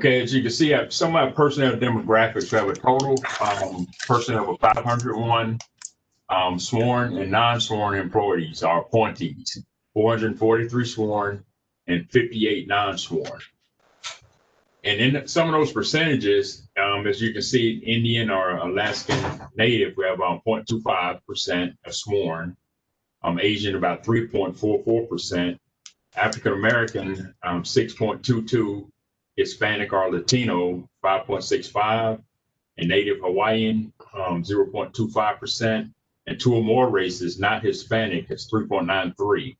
Okay, as you can see, some of our personnel demographics, we have a total personnel of 501 sworn and non-sworn employees, our appointees, 443 sworn and 58 non-sworn. And in some of those percentages, as you can see, Indian or Alaskan Native, we have 0.25% of sworn, Asian about 3.44%, African American 6.22%, Hispanic or Latino 5.65%, and Native Hawaiian 0.25%, and two or more races not Hispanic is 3.93%,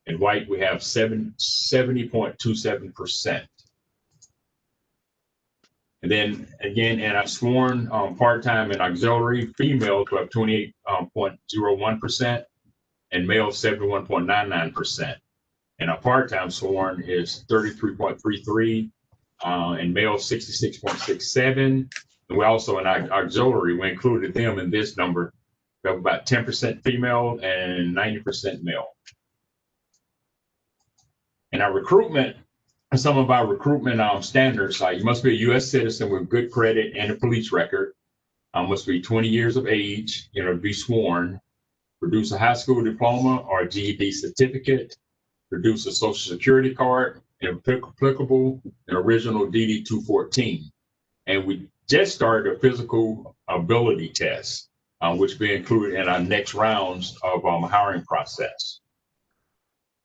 and white we have 70.27%. And then again, in our sworn part-time and auxiliary females, we have 28.01%, and males 71.99%. And our part-time sworn is 33.33%, and males 66.67%. And we also, in our auxiliary, we included them in this number. We have about 10% female and 90% male. And our recruitment, some of our recruitment standards, you must be a U.S. citizen with good credit and a police record, must be 20 years of age, be sworn, produce a high school diploma or a GED certificate, produce a social security card, and if applicable, an original DD 214. And we just started a physical ability test, which will be included in our next rounds of hiring process.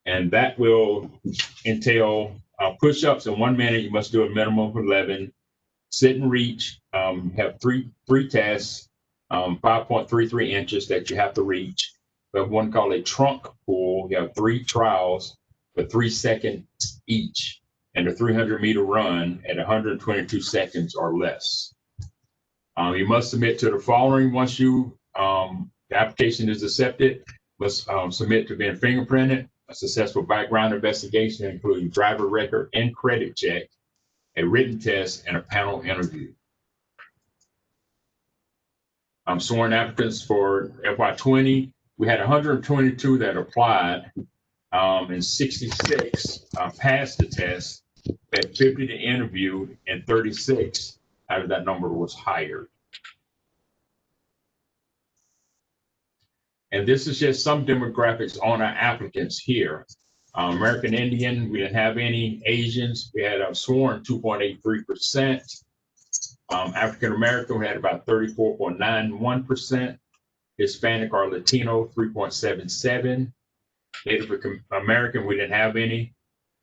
And that will entail push-ups in 1 minute. You must do a minimum of 11. Sit and reach, have three tests, 5.33 inches that you have to reach. We have one called a trunk pull. You have 3 trials for 3 seconds each, and a 300-meter run at 122 seconds or less. You must submit to the following once the application is accepted. Must submit to being fingerprinted, a successful background investigation, including driver record and credit check, a written test, and a panel interview. Sworn applicants for FY20, we had 122 that applied, and 66 passed the test, had 50 to interview, and 36 out of that number was hired. And this is just some demographics on our applicants here. American Indian, we didn't have any. Asians, we had sworn 2.83%. African American, we had about 34.91%. Hispanic or Latino, 3.77%. Native American, we didn't have any.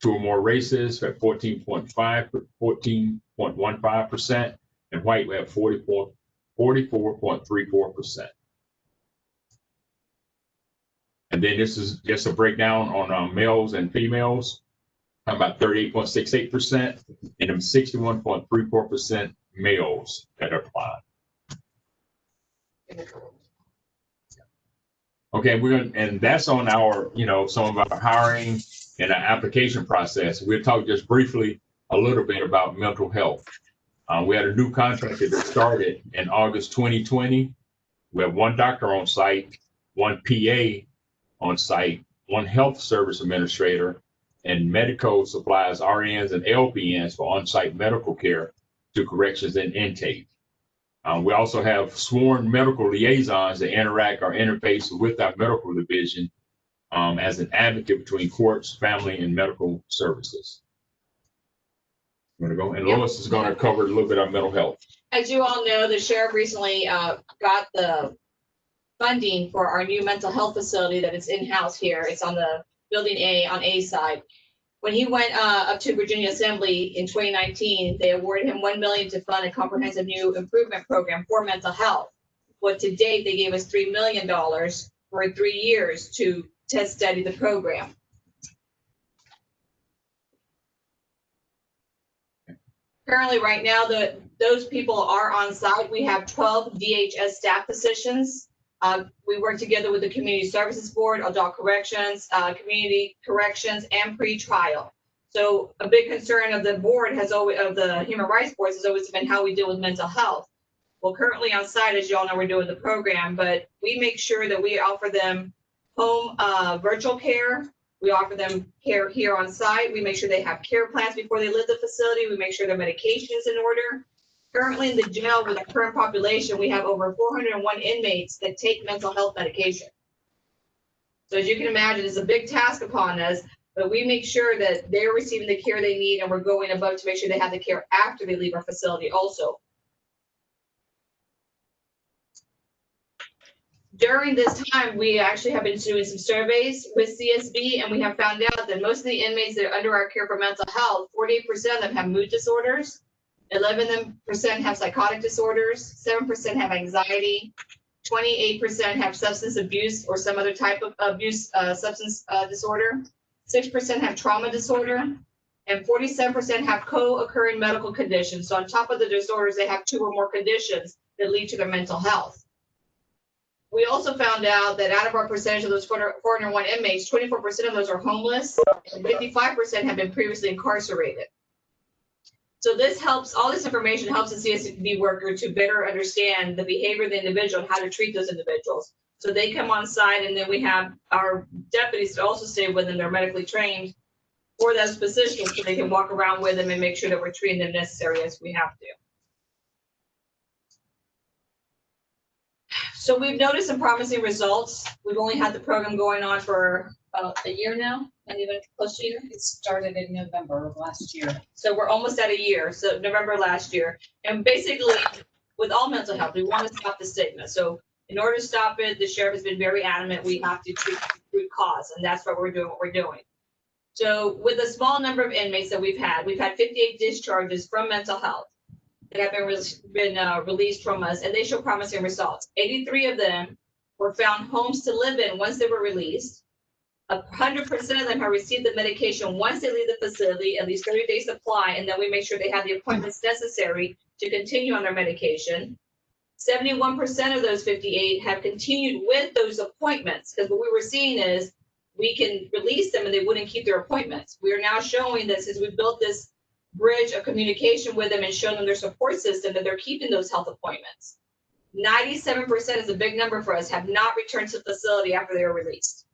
2 or more races, we had 14.15%. And white, we have 44.34%. And then this is just a breakdown on males and females, about 38.68%, and 61.34% males that applied. Okay, and that's on our, some of our hiring and our application process. We'll talk just briefly a little bit about mental health. We had a new contractor that started in August 2020. We have 1 doctor on site, 1 PA on site, 1 health service administrator, and medical supplies, RNs and LPNs for on-site medical care to corrections and intake. We also have sworn medical liaisons that interact or interface with our medical division as an advocate between courts, family, and medical services. I'm going to go, and Lois is going to cover a little bit on mental health. As you all know, the sheriff recently got the funding for our new mental health facility that is in-house here. It's on the building A, on A side. When he went up to Virginia Assembly in 2019, they awarded him $1 million to fund a comprehensive new improvement program for mental health. But to date, they gave us $3 million for 3 years to test study the program. Currently, right now, those people are on site. We have 12 DHS staff positions. We work together with the Community Services Board, Adult Corrections, Community Corrections, and Pre-Trial. So a big concern of the board has always, of the Human Rights Board, has always been how we deal with mental health. Well, currently on site, as you all know, we're doing the program, but we make sure that we offer them home virtual care, We offer them care here on site. We make sure they have care plans before they leave the facility. We make sure their medication is in order. Currently in the jail with our current population, we have over 401 inmates that take mental health medication. So as you can imagine, it's a big task upon us, but we make sure that they're receiving the care they need, and we're going above to make sure they have the care after they leave our facility also. During this time, we actually have been doing some surveys with CSB, and we have found out that most of the inmates that are under our care for mental health, 48% of them have mood disorders, 11% have psychotic disorders, 7% have anxiety, 28% have substance abuse or some other type of abuse, substance disorder, 6% have trauma disorder, and 47% have co-occurring medical conditions. So on top of the disorders, they have 2 or more conditions that lead to their mental health. We also found out that out of our percentage of those 401 inmates, 24% of those are homeless, and 55% have been previously incarcerated. So this helps, all this information helps the CSB worker to better understand the behavior of the individual and how to treat those individuals. So they come on site, and then we have our deputies to also stay with them. They're medically trained for those positions, so they can walk around with them and make sure that we're treating them necessary as we have to. So we've noticed some promising results. We've only had the program going on for about a year now, not even close to a year. It started in November of last year. So we're almost at a year, so November last year. And basically, with all mental health, we want to stop the stigma. So in order to stop it, the sheriff has been very adamant, we have to treat the root cause, and that's what we're doing. So with a small number of inmates that we've had 58 discharges from mental health that have been released from us, and they show promising results. 83 of them were found homes to live in once they were released. 100% of them have received the medication once they leave the facility, at least 30-day supply, and then we make sure they have the appointments necessary to continue on their medication. 71% of those 58 have continued with those appointments, because what we were seeing is we can release them and they wouldn't keep their appointments. We are now showing that since we built this bridge of communication with them and shown them their support system, that they're keeping those health appointments. 97% is a big number for us, have not returned to the facility after they were released.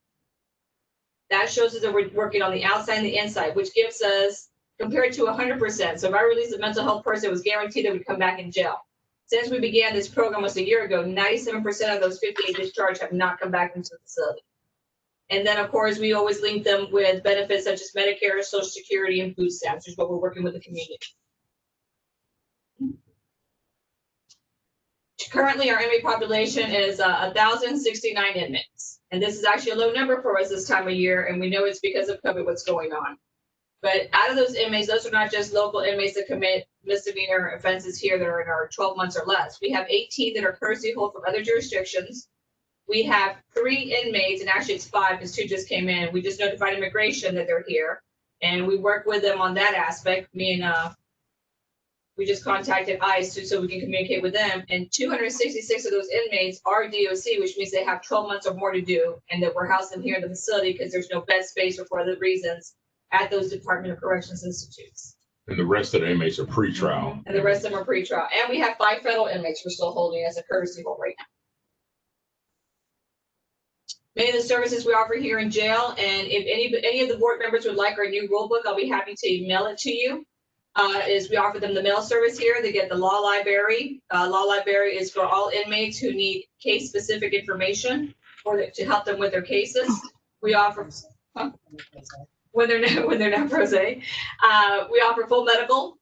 That shows us that we're working on the outside and the inside, which gives us, compared to 100%. So if I release a mental health person, it was guaranteed they would come back in jail. Since we began this program almost a year ago, 97% of those 58 discharged have not come back into the facility. And then, of course, we always link them with benefits such as Medicare, Social Security, and food stamps, which is what we're working with the community. Currently, our inmate population is 1,069 inmates. And this is actually a low number for us this time of year, and we know it's because of COVID, what's going on. But out of those inmates, those are not just local inmates that commit misdemeanor offenses here that are in our 12 months or less. We have 18 that are courtesy hold from other jurisdictions. We have 3 inmates, and actually it's 5 because 2 just came in. We just notified immigration that they're here, and we work with them on that aspect. Me and we just contacted ICE so we can communicate with them. And 266 of those inmates are DOC, which means they have 12 months or more to do, and that we're housing them here in the facility because there's no bed space or for other reasons at those Department of Corrections institutes. And the rest of the inmates are pre-trial. And the rest of them are pre-trial. And we have 5 federal inmates we're still holding as a courtesy hold right now. Many of the services we offer here in jail, and if any of the board members would like our new rule book, I'll be happy to email it to you. Is we offer them the mail service here. They get the law library. Law library is for all inmates who need case-specific information to help them with their cases. We offer when they're not pro se. We offer full medical.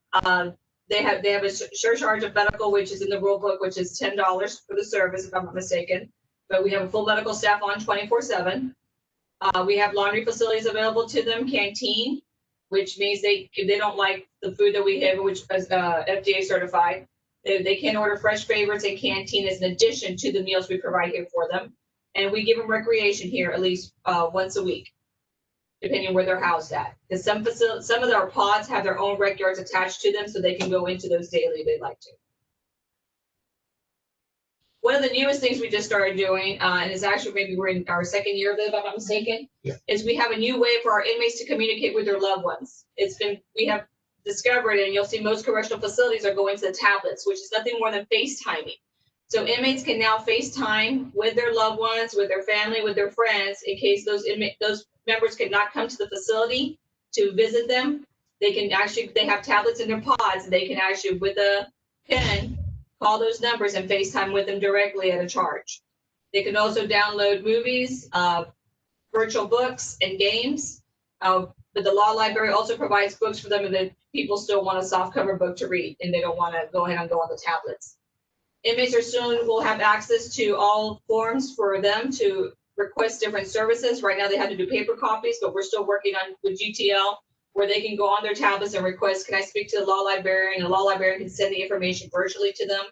They have a surcharge of medical, which is in the rule book, which is $10 for the service, if I'm not mistaken. But we have a full medical staff on 24/7. We have laundry facilities available to them, canteen, which means if they don't like the food that we have, which is FDA certified, they can order fresh favorites and canteen as an addition to the meals we provide here for them. And we give them recreation here at least once a week, depending on where they're housed at. Because some of our pods have their own rec yards attached to them, so they can go into those daily if they'd like to. One of the newest things we just started doing, and it's actually maybe we're in our 2nd year of it, if I'm not mistaken, is we have a new way for our inmates to communicate with their loved ones. We have discovered, and you'll see most correctional facilities are going to the tablets, which is nothing more than FaceTiming. So inmates can now FaceTime with their loved ones, with their family, with their friends, in case those members could not come to the facility to visit them. They can actually, they have tablets in their pods, and they can actually, with a pen, call those numbers and FaceTime with them directly at a charge. They can also download movies, virtual books, and games. But the law library also provides books for them if people still want a softcover book to read and they don't want to go ahead and go on the tablets. Inmates are soon will have access to all forms for them to request different services. Right now they have to do paper copies, but we're still working on with GTL where they can go on their tablets and request, can I speak to the law librarian? The law librarian can send the information virtually to them.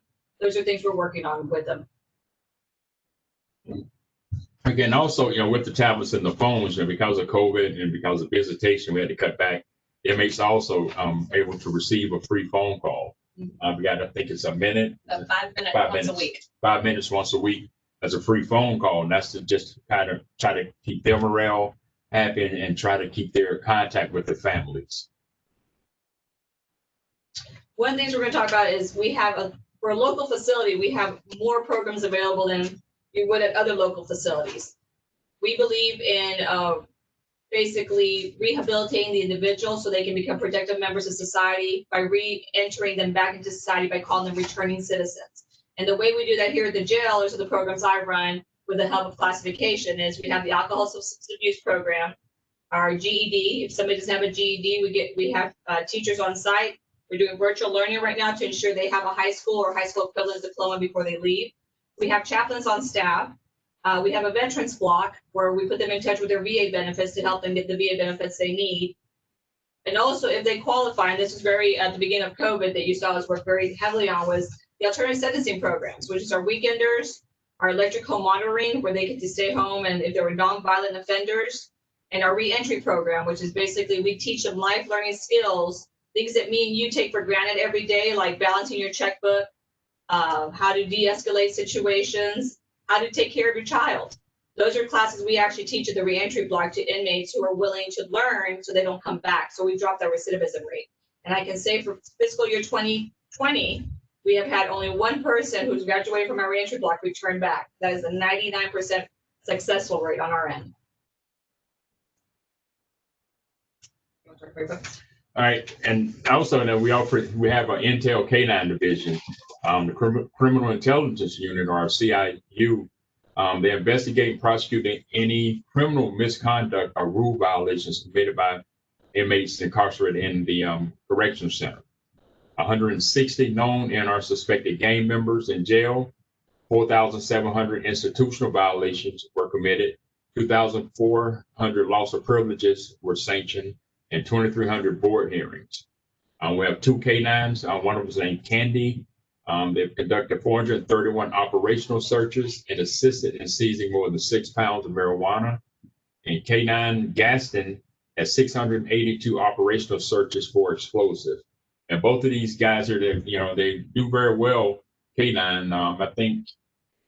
Those are things we're working on with them. Again, also, with the tablets and the phones, because of COVID and because of visitation, we had to cut back. Inmates also able to receive a free phone call. We got, I think it's a minute. 5 minutes 5 once minutes. a week. 5 minutes once a week as a free phone call, and that's to just kind of try to keep their morale happy and try to keep their contact with their families. One of the things we're going to talk about is we have for a local facility, we have more programs available than you would at other local facilities. We believe in basically rehabilitating the individual so they can become productive members of society by re-entering them back into society by calling them returning citizens. And the way we do that here at the jail, those are the programs I run with the help of classification, is we have the alcohol substance abuse program, our GED. If somebody doesn't have a GED, we have teachers on site. We're doing virtual learning right now to ensure they have a high school or high school equivalent diploma before they leave. We have chaplains on staff. We have a veterans block where we put them in touch with their VA benefits to help them get the VA benefits they need. And also, if they qualify, and this is very at the beginning of COVID that you saw us work very heavily on, was the alternative sentencing programs, which is our weekenders, our electric home monitoring, where they get to stay home and if they were nonviolent offenders, and our reentry program, which is basically we teach them life learning skills, things that me and you take for granted every day, like balancing your checkbook, how to de-escalate situations, how to take care of your child. Those are classes we actually teach at the reentry block to inmates who are willing to learn so they don't come back. So we've dropped our recidivism rate. And I can say for fiscal year 2020, we have had only one person who's graduated from our reentry block return back. That is a 99% successful rate on our end. All right, and also now we have our Intel K9 division, the Criminal Intelligence Unit, or our CIU. They investigate and prosecute any criminal misconduct or rule violations committed by inmates incarcerated in the correction center. 160 known and are suspected gang members in jail. 4,700 institutional violations were committed. 2,400 loss of privileges were sanctioned, and 2,300 board hearings. We have 2 K9s. One of them is named Candy. They've conducted 431 operational searches and assisted in seizing more than 6 pounds of marijuana. And K9 Gaston has 682 operational searches for explosives. And both of these guys are, they do very well. K9, I think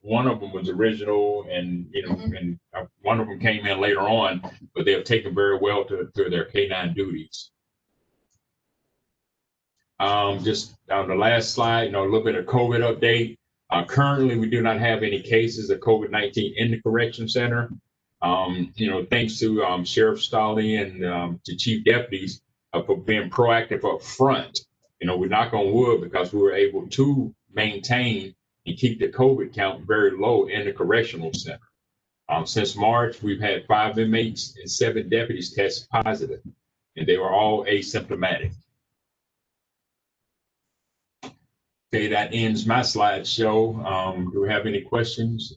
one of them was original, and and one of them came in later on, but they have taken very well to their K9 duties. Just on the last slide, a little bit of COVID update. Currently, we do not have any cases of COVID-19 in the correction center. Thanks to Sheriff Stolley and to chief deputies for being proactive up front. We knock on wood because we were able to maintain and keep the COVID count very low in the correctional center. Since March, we've had 5 inmates and 7 deputies test positive, and they were all asymptomatic. Okay, that ends my slideshow. Do we have any questions?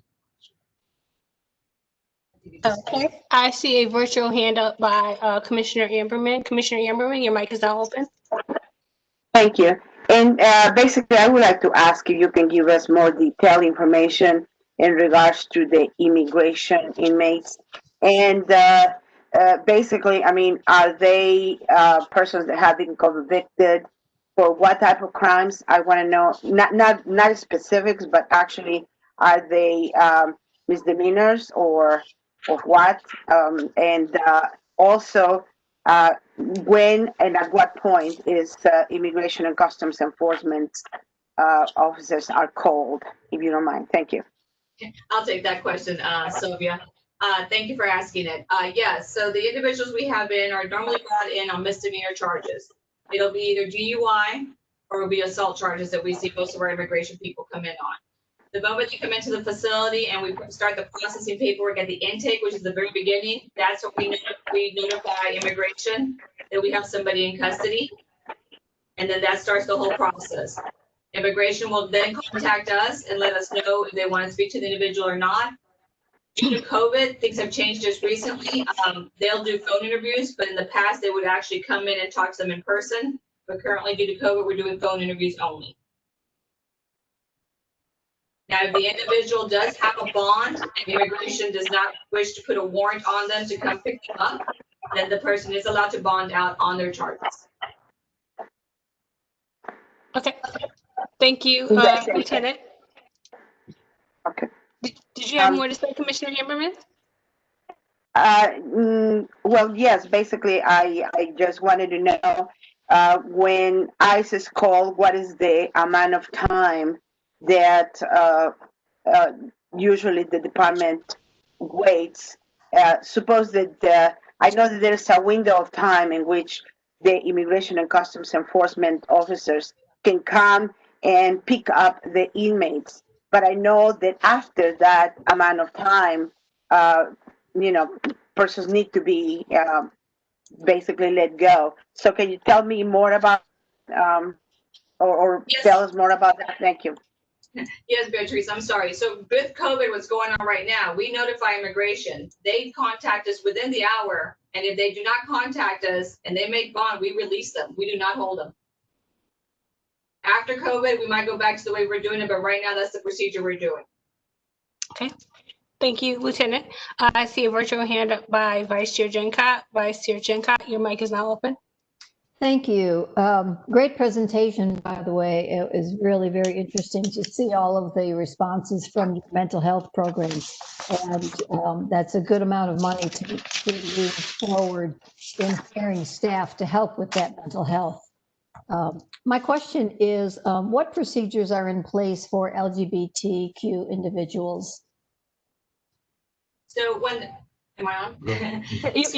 Okay, I see a virtual hand up by Commissioner Amberman. Commissioner Amberman, your mic is now open. Thank you. And basically, I would like to ask if you can give us more detailed information in regards to the immigration inmates. And basically, are they persons that have been convicted for what type of crimes? I want to know, not specifics, but actually, are they misdemeanors or what? And also, when and at what point is Immigration and Customs Enforcement officers are called, if you don't mind. Thank you. I'll take that question, Sylvia. Thank you for asking it. Yes, so the individuals we have in are normally brought in on misdemeanor charges. It'll be either DUI or it'll be assault charges that we see most of our immigration people come in on. The moment you come into the facility and we start the processing paperwork at the intake, which is the very beginning, that's when we notify immigration that we have somebody in custody. And then that starts the whole process. Immigration will then contact us and let us know if they want to speak to the individual or not. Due to COVID, things have changed just recently. They'll do phone interviews, but in the past, they would actually come in and talk to them in person. But currently, due to COVID, we're doing phone interviews only. Now, if the individual does have a bond and immigration does not wish to put a warrant on them to come pick them up, then the person is allowed to bond out on their charges. Okay. Thank you, Lieutenant. Okay. Did you have more to say, Commissioner Amberman? Well, yes, basically, I just wanted to know when ICE is called, what is the amount of time that usually the department waits? Suppose that I know that there's a window of time in which the Immigration and Customs Enforcement officers can come and pick up the inmates. But I know that after that amount of time, persons need to be basically let go. So can you tell me more about, or Yes. tell us more about that? Thank you. Yes, Beatrice, I'm sorry. So with COVID, what's going on right now, we notify immigration. They contact us within the hour. And if they do not contact us and they make bond, we release them. We do not hold them. After COVID, we might go back to the way we're doing it, but right now that's the procedure we're doing. Okay. Thank you, Lieutenant. I see a virtual hand up by Vice Chair Gencott. Vice Chair Gencott, your mic is now open. Thank you. Great presentation, by the way. It was really very interesting to see all of the responses from your mental health programs. And that's a good amount of money to move forward in hiring staff to help with that mental health. My question is, what procedures are in place for LGBTQ individuals? So am I on? You-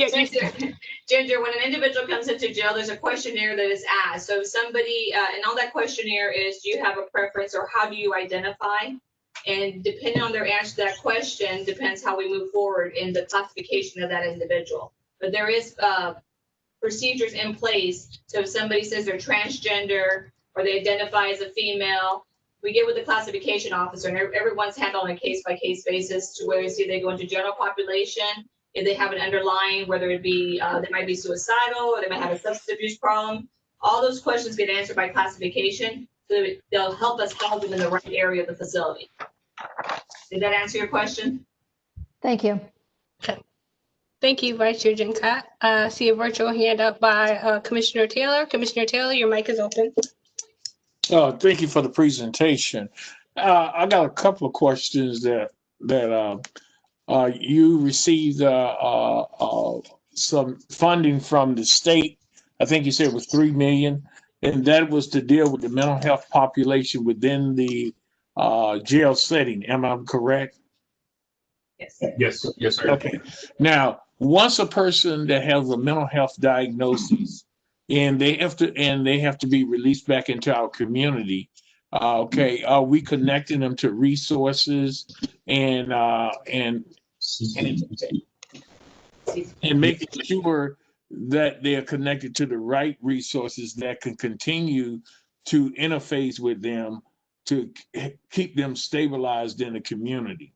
Ginger, when an individual comes into jail, there's a questionnaire that is asked. So somebody, and on that questionnaire is, do you have a preference or how do you identify? And depending on their answer to that question, depends how we move forward in the classification of that individual. But there is procedures in place. So if somebody says they're transgender or they identify as a female, we get with the classification officer, and everyone's handled on a case-by-case basis to where you see they go into general population. If they have an underlying, whether it be they might be suicidal or they might have a substance abuse problem, all those questions get answered by classification, so they'll help us house them in the right area of the facility. Did that answer your question? Thank you. Thank you, Vice Chair Gencott. I see a virtual hand up by Commissioner Taylor. Commissioner Taylor, your mic is open. Thank you for the presentation. I got a couple of questions that you received some funding from the state. I think you said it was $3 million, and that was to deal with the mental health population within the jail setting. Am I correct? Yes. Yes, sir. Okay. Now, once a person that has a mental health diagnosis and they have to be released back into our community, okay, are we connecting them to resources and making sure that they are connected to the right resources that can continue to interface with them to keep them stabilized in the community?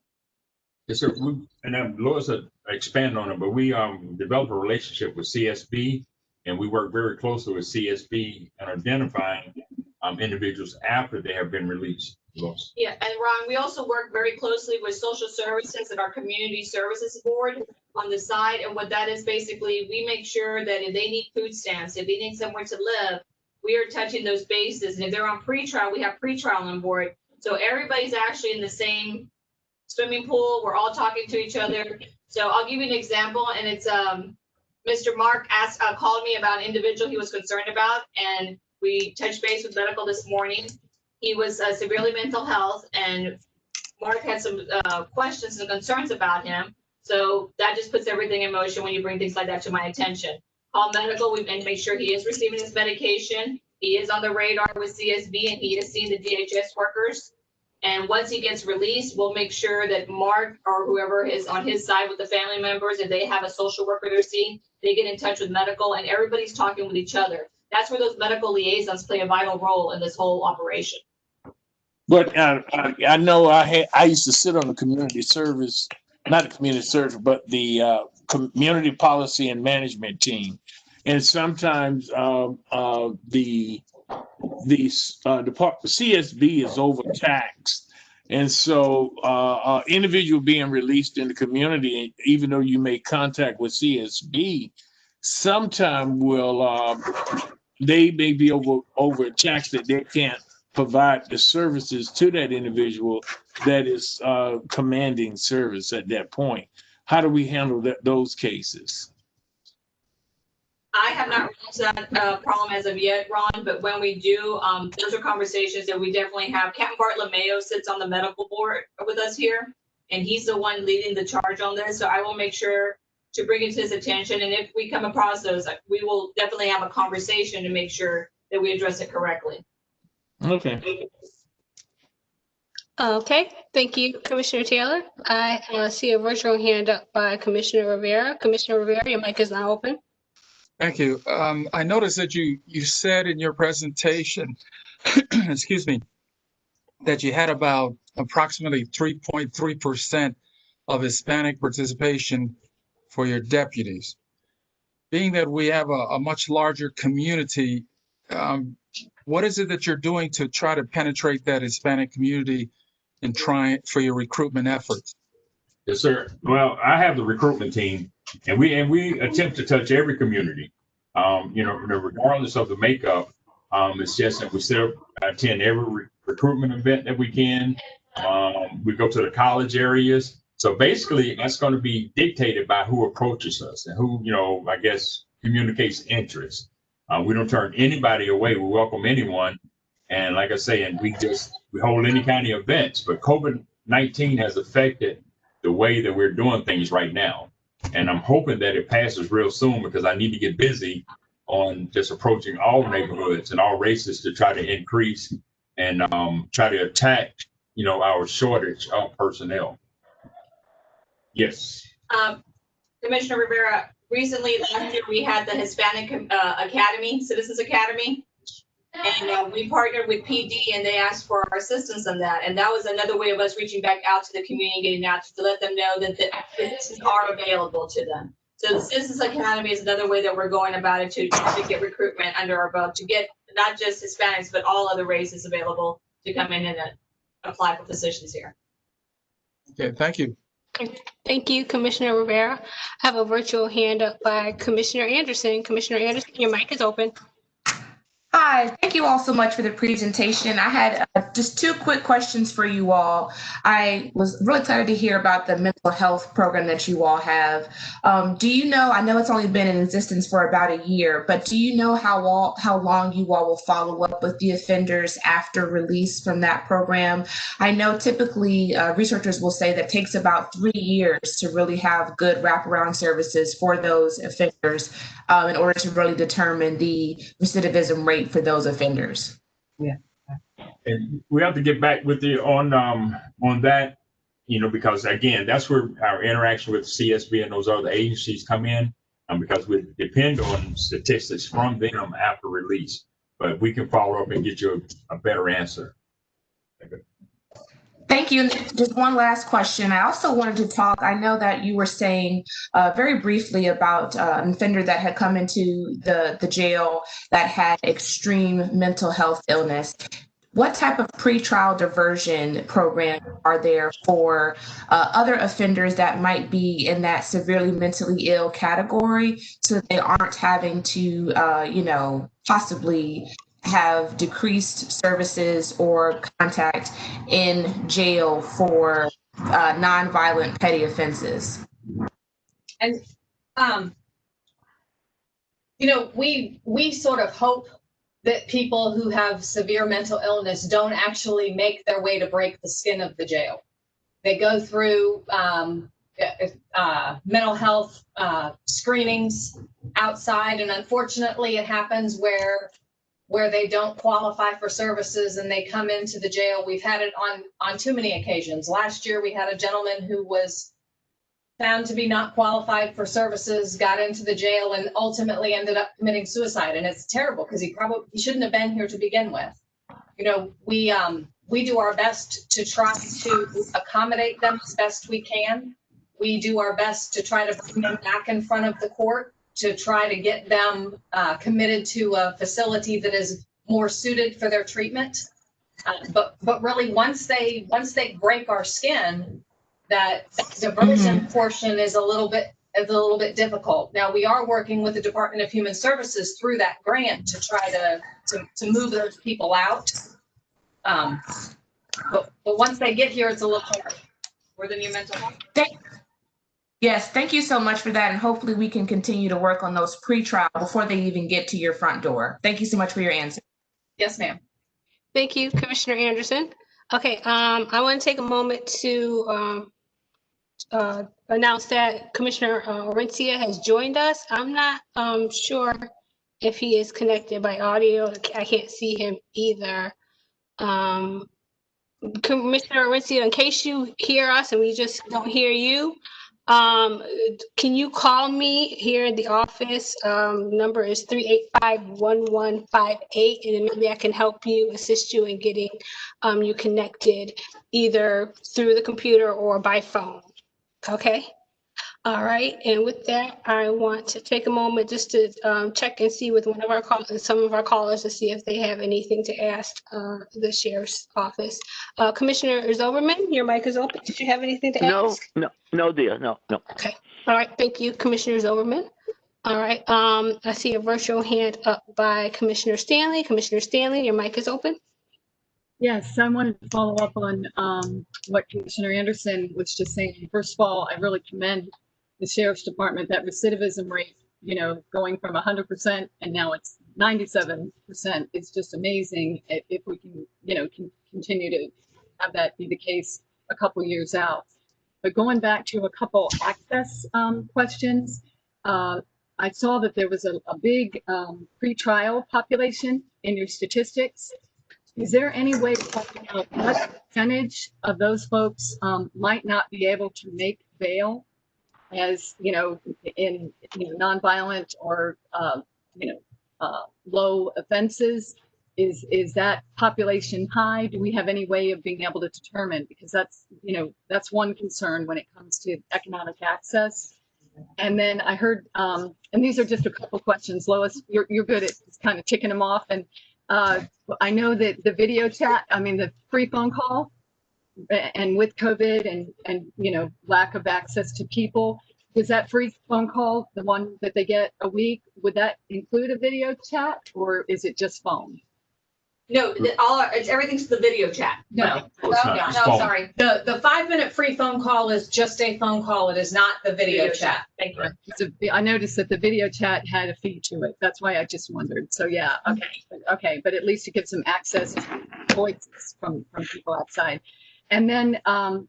Yes, sir. Lois will expand on it, but we developed a relationship with CSB, and we work very closely with CSB in identifying individuals after they have been released. Lois. Yeah, and Ron, we also work very closely with social services and our community services board on the side. And what that is basically, we make sure that if they need food stamps, if they need somewhere to live, we are touching those bases. And if they're on pretrial, we have pretrial on board. So everybody's actually in the same swimming pool. We're all talking to each other. So I'll give you an example, and it's Mr. Mark called me about an individual he was concerned about, and we touched base with medical this morning. he was severely mental health, and Mark had some questions and concerns about him. So that just puts everything in motion when you bring things like that to my attention. Call medical and make sure he is receiving his medication. He is on the radar with CSB, and he is seeing the DHS workers. And once he gets released, we'll make sure that Mark or whoever is on his side with the family members, if they have a social worker they're seeing, they get in touch with medical, and everybody's talking with each other. That's where those medical liaisons play a vital role in this whole operation. But I know I used to sit on the community service, not the community service, but the community policy and management team. And sometimes the department CSB is overtaxed. And so individual being released in the community, even though you make contact with CSB, sometimes they may be overtaxed that they can't provide the services to that individual that is commanding service at that point. How do we handle those cases? I have not run into that problem as of yet, Ron, but when we do, those are conversations that we definitely have. Captain Bartlett Mayo sits on the medical board with us here, and he's the one leading the charge on this. So I will make sure to bring it to his attention. And if we come across those, we will definitely have a conversation to make sure that we address it correctly. Okay. Okay, thank you, Commissioner Taylor. I see a virtual hand up by Commissioner Rivera. Commissioner Rivera, your mic is now open. Thank you. I noticed that you said in your presentation, excuse me, that you had about approximately 3.3% of Hispanic participation for your deputies. Being that we have a much larger community, what is it that you're doing to try to penetrate that Hispanic community and try for your recruitment efforts? Yes, sir. Well, I have the recruitment team, and we attempt to touch every community. Regardless of the makeup, it's just that we still attend every recruitment event that we can. We go to the college areas. So basically, that's going to be dictated by who approaches us and who, I guess, communicates interest. We don't turn anybody away. We welcome anyone. And like I say, and we hold any kind of events, but COVID-19 has affected the way that we're doing things right now. And I'm hoping that it passes real soon, because I need to get busy on just approaching all neighborhoods and all races to try to increase and try to attack, our shortage of personnel. Yes. Commissioner Rivera, recently last year we had the Hispanic Academy, Citizens Academy. And we partnered with PD, and they asked for our assistance on that. And that was another way of us reaching back out to the community, getting out to let them know that the positions are available to them. So the Citizens Academy is another way that we're going about it to get recruitment under our belt, to get not just Hispanics, but all other races available to come in and apply for positions here. Okay, thank you. Thank you, Commissioner Rivera. I have a virtual hand up by Commissioner Anderson. Commissioner Anderson, your mic is open. Hi, thank you all so much for the presentation. I had just two quick questions for you all. I was really excited to hear about the mental health program that you all have. Do you know, I know it's only been in existence for about a year, but do you know how long you all will follow up with the offenders after release from that program? I know typically researchers will say that it takes about 3 years to really have good wraparound services for those offenders in order to really determine the recidivism rate for those offenders. Yeah. And we have to get back with you on that, because again, that's where our interaction with CSB and those other agencies come in, because we depend on statistics from them after release. But we can follow up and get you a better answer. Thank you. Just one last question. I also wanted to talk, I know that you were saying very briefly about an offender that had come into the jail that had extreme mental health illness. What type of pretrial diversion program are there for other offenders that might be in that severely mentally ill category, so they aren't having to, possibly have decreased services or contact in jail for nonviolent petty offenses? And, we sort of hope that people who have severe mental illness don't actually make their way to break the skin of the jail. They go through mental health screenings outside, and unfortunately it happens where they don't qualify for services and they come into the jail. We've had it on too many occasions. Last year we had a gentleman who was found to be not qualified for services, got into the jail, and ultimately ended up committing suicide. And it's terrible because he shouldn't have been here to begin with. You know, we do our best to try to accommodate them as best we can. We do our best to try to bring them back in front of the court, to try to get them committed to a facility that is more suited for their treatment. But really, once they break our skin, that diversion portion is a little bit difficult. Now, we are working with the Department of Human Services through that grant to try to move those people out. But once they get here, it's a little hard. We're the new mental health. Yes, thank you so much for that. And hopefully we can continue to work on those pre-trial before they even get to your front door. Thank you so much for your answer. Yes, ma'am. Thank you, Commissioner Anderson. Okay, I want to take a moment to announce that Commissioner Orencia has joined us. I'm not sure if he is connected by audio. I can't see him either. Commissioner Orencia, in case you hear us and we just don't hear you, can you call me here at the office? Number is 385-1158, and then maybe I can help you, assist you in getting you connected either through the computer or by phone. Okay. All right. And with that, I want to take a moment just to check and see with one of our some of our callers to see if they have anything to ask the sheriff's office. Commissioner Zoberman, your mic is open. Did you have anything to ask? No, dear. No. Okay. All right. Thank you, Commissioner Zoberman. All right. I see a virtual hand up by Commissioner Stanley. Commissioner Stanley, your mic is open. Yes, I wanted to follow up on what Commissioner Anderson was just saying. First of all, I really commend the Sheriff's Department, that recidivism rate, going from 100% and now it's 97%. It's just amazing if we can, can continue to have that be the case a couple years out. But going back to a couple access questions, I saw that there was a big pre-trial population in your statistics. Is there any way to talk about what percentage of those folks might not be able to make bail as, in nonviolent or, low offenses? Is that population high? Do we have any way of being able to determine? Because that's one concern when it comes to economic access. And then I heard, and these are just a couple questions. Lois, you're good at kind of ticking them off. And I know that the video chat, the free phone call, and with COVID and lack of access to people, is that free phone call, the one that they get a week, would that include a video chat or is it just phone? No, everything's the video chat. No, Sorry. The 5-minute free phone call is just a phone call. It is not the video chat. Thank you. So I noticed that the video chat had a fee to it. That's why I just wondered. So yeah, okay, but at least you get some access to voices from people outside. And then, and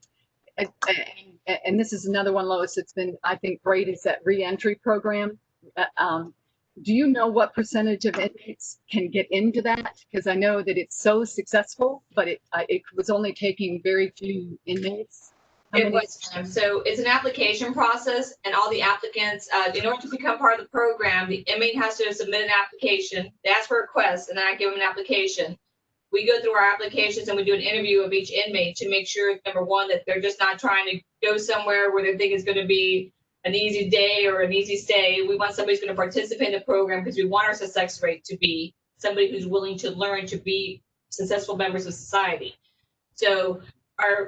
this is another one, Lois, it's been, I think, great, is that reentry program. Do you know what percentage of inmates can get into that? Because I know that it's so successful, but it was only taking very few inmates. So it's an application process, and all the applicants, in order to become part of the program, the inmate has to submit an application. They ask for a request, and then I give them an application. We go through our applications and we do an interview of each inmate to make sure, number one, that they're just not trying to go somewhere where they think it's going to be an easy day or an easy stay. We want somebody who's going to participate in the program because we want our success rate to be somebody who's willing to learn to be successful members of society. So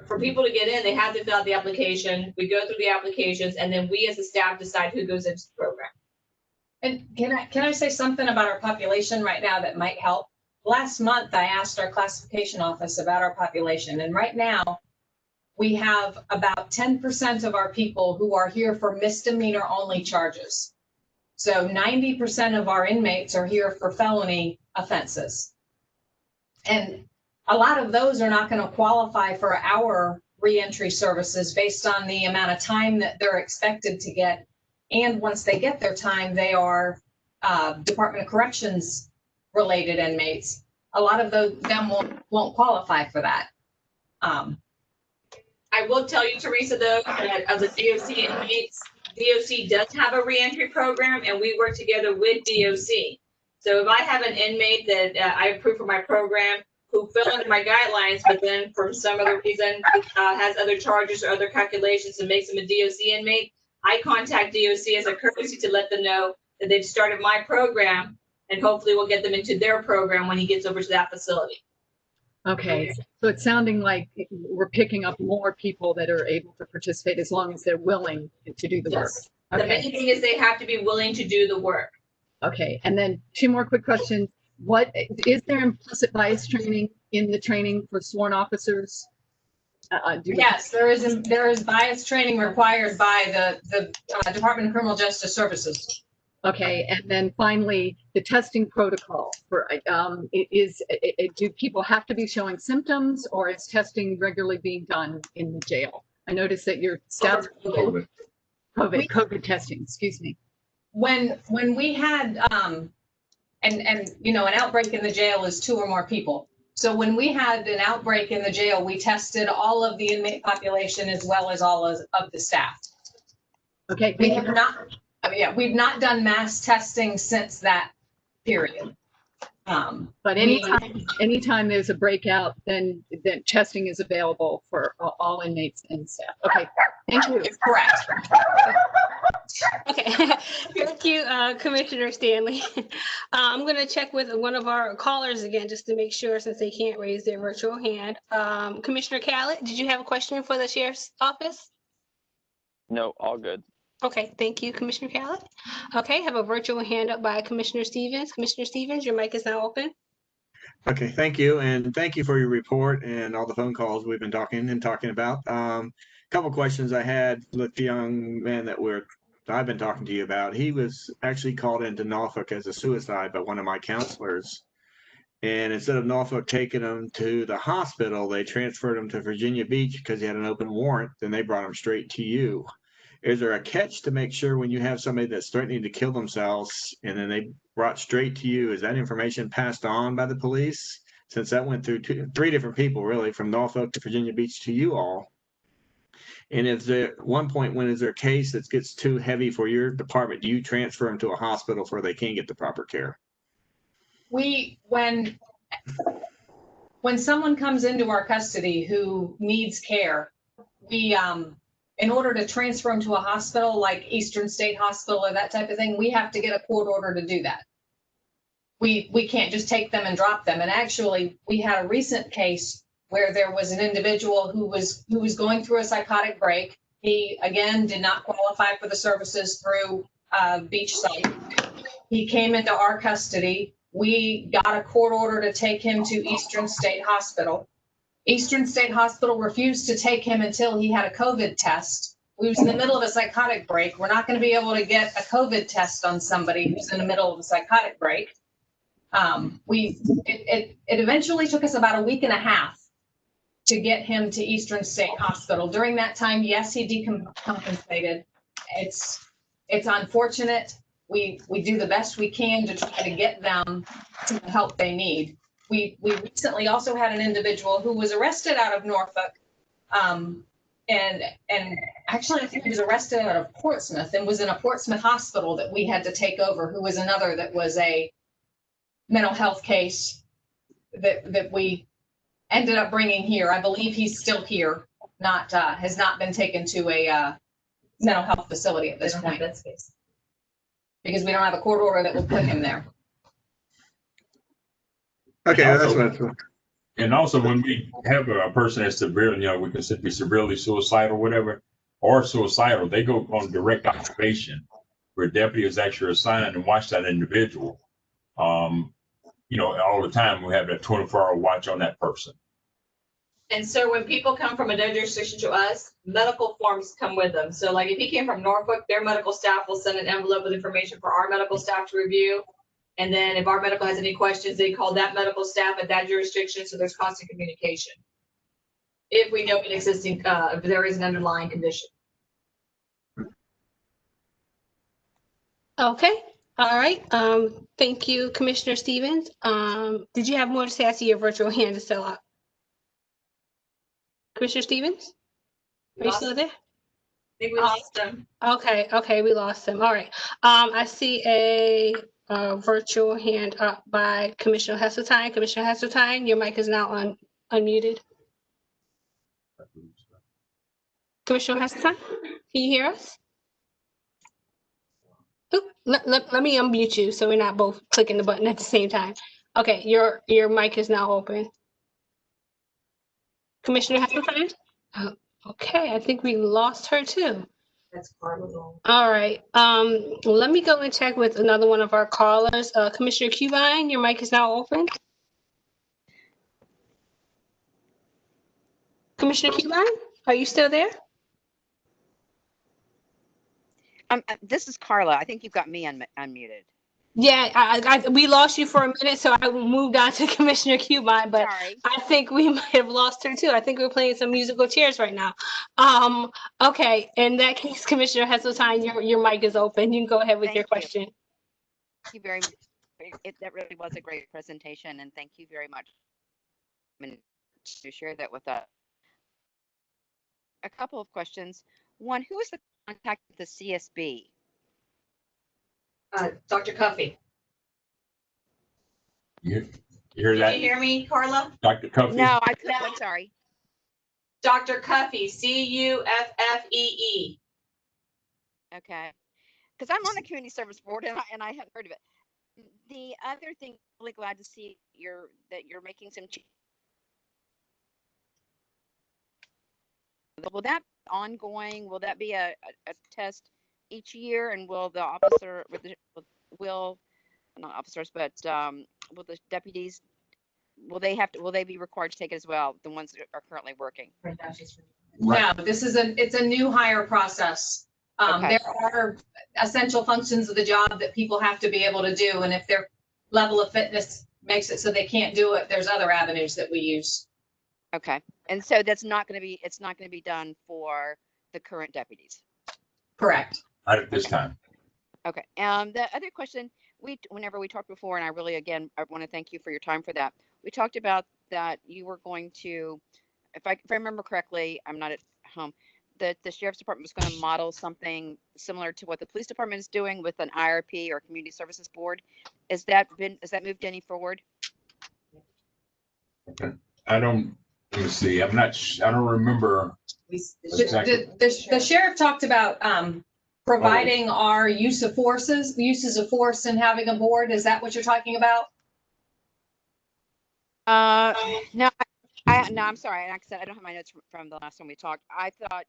for people to get in, they have to fill out the application. We go through the applications, and then we as a staff decide who goes into the program. And can I say something about our population right now that might help? Last month, I asked our classification office about our population, and right now we have about 10% of our people who are here for misdemeanor only charges. So 90% of our inmates are here for felony offenses. And a lot of those are not going to qualify for our reentry services based on the amount of time that they're expected to get. And once they get their time, they are Department of Corrections related inmates. A lot of them won't qualify for that. I will tell you, Teresa, though, that of the DOC inmates, DOC does have a reentry program, and we work together with DOC. So if I have an inmate that I approve for my program who fell under my guidelines, but then for some other reason has other charges or other calculations and makes them a DOC inmate, I contact DOC as a courtesy to let them know that they've started my program, and hopefully we'll get them into their program when he gets over to that facility. Okay, so it's sounding like we're picking up more people that are able to participate as long as they're willing to do the work. Yes. The main thing is they have to be willing to do the work. Okay, and then 2 more quick questions. What is there implicit bias training in the training for sworn officers? Yes, there is bias training required by the Department of Criminal Justice Services. Okay, and then finally, the testing protocol for do people have to be showing symptoms, or is testing regularly being done in the jail? I noticed that your staff COVID testing, excuse me. When we had and you know, an outbreak in the jail is 2 or more people. So when we had an outbreak in the jail, we tested all of the inmate population as well as all of the staff. Okay, we have not. We've not done mass testing since that period. But anytime there's a breakout, then testing is available for all inmates and staff. Okay, thank you. It's correct. Okay, thank you, Commissioner Stanley. I'm going to check with one of our callers again, just to make sure, since they can't raise their virtual hand. Commissioner Callett, did you have a question for the Sheriff's Office? No, all good. Okay, thank you, Commissioner Callett. Okay, have a virtual hand up by Commissioner Stevens. Commissioner Stevens, your mic is now open. Okay, thank you. And thank you for your report and all the phone calls we've been talking about. Couple questions I had with the young man that I've been talking to you about. He was actually called into Norfolk as a suicide by one of my counselors. And instead of Norfolk taking him to the hospital, they transferred him to Virginia Beach because he had an open warrant. Then they brought him straight to you. Is there a catch to make sure when you have somebody that's threatening to kill themselves and then they brought straight to you, is that information passed on by the police? Since that went through 3 different people, really, from Norfolk to Virginia Beach to you all. And if there, at one point, when is there a case that gets too heavy for your department, do you transfer them to a hospital where they can get the proper care? When someone comes into our custody who needs care, we in order to transfer them to a hospital like Eastern State Hospital or that type of thing, we have to get a court order to do that. We can't just take them and drop them. And actually, we had a recent case where there was an individual who was going through a psychotic break. He, again, did not qualify for the services through Beach Site. He came into our custody. We got a court order to take him to Eastern State Hospital. Eastern State Hospital refused to take him until he had a COVID test. We was in the middle of a psychotic break. We're not going to be able to get a COVID test on somebody who's in the middle of a psychotic break. It eventually took us about a week and a half to get him to Eastern State Hospital. During that time, yes, he decompensated. It's unfortunate. We do the best we can to try to get them to the help they need. We recently also had an individual who was arrested out of Norfolk, and actually I think he was arrested out of Portsmouth and was in a Portsmouth hospital that we had to take over, who was another that was a mental health case that we ended up bringing here. I believe he's still here, has not been taken to a mental health facility at this point because we don't have a court order that will put him there. Okay, And also, when we have a person that's severely, we consider to be severely suicidal, whatever, or suicidal, they go on direct observation, where a deputy is actually assigned and watch that individual. All the time we have that 24-hour watch on that person. And so when people come from another jurisdiction to us, medical forms come with them. So, like, if he came from Norfolk, their medical staff will send an envelope with information for our medical staff to review. If he came from Virginia Beach, we have a medical form that comes with him. So And then if our medical has any questions, they call that medical staff at that jurisdiction, so there's constant communication. If we know an existing, if there is an underlying condition. Okay, all right. Thank you, Commissioner Stevens. Did you have more to say? I see your virtual hand is still up. Commissioner Stevens? Are you still there? I think we lost them. Okay, we lost him. All right. I see a virtual hand up by Commissioner Heseltine. Commissioner Heseltine, your mic is now unmuted. Commissioner Heseltine, can you hear us? Oop, let me unmute you so we're not both clicking the button at the same time. Okay, your mic is now open. Commissioner Heseltine? Okay, I think we lost her too. That's Carla. All right. Let me go and check with another one of our callers. Commissioner Cubine, your mic is now open. Commissioner Cubine, are you still there? This is Carla. I think you've got me unmuted. Yeah, we lost you for a minute, so I moved on to Commissioner Cubine, but Sorry. I think we might have lost her too. I think we're playing some musical chairs right now. Okay, in that case, Commissioner Heseltine, your mic is open. You can go ahead with your question. Thank you very much. That really was a great presentation, and thank you very much to share that with us. A couple of questions. One, who is the contact with the CSB? Dr. Cuffey. You hear that? Did you hear me, Carla? Dr. Cuffey? No, I couldn't. I'm sorry. Dr. Cuffey, Cuffee. Okay. Because I'm on the community service board and I hadn't heard of it. The other thing, really glad to see that you're making some changes. Will that be ongoing? Will that be a test each year? And will the officer will not officers, but will the deputies, will they be required to take it as well? The ones that are currently working? No, it's a new hire process. Okay. There are essential functions of the job that people have to be able to do. And if their level of fitness makes it so they can't do it, there's other avenues that we use. Okay. And so it's not going to be done for the current deputies. Correct. Not at this time. Okay. The other question, whenever we talked before, and I really, again, I want to thank you for your time for that. We talked about that you were going to, if I remember correctly, I'm not at home, that the Sheriff's Department was going to model something similar to what the police department is doing with an IRP or community services board. Has that moved any forward? Okay. Let me see. I don't remember. Exactly. The sheriff talked about providing our uses of force and having a board. Is that what you're talking about? No, I'm sorry. Like I said, I don't have my notes from the last time we talked. I thought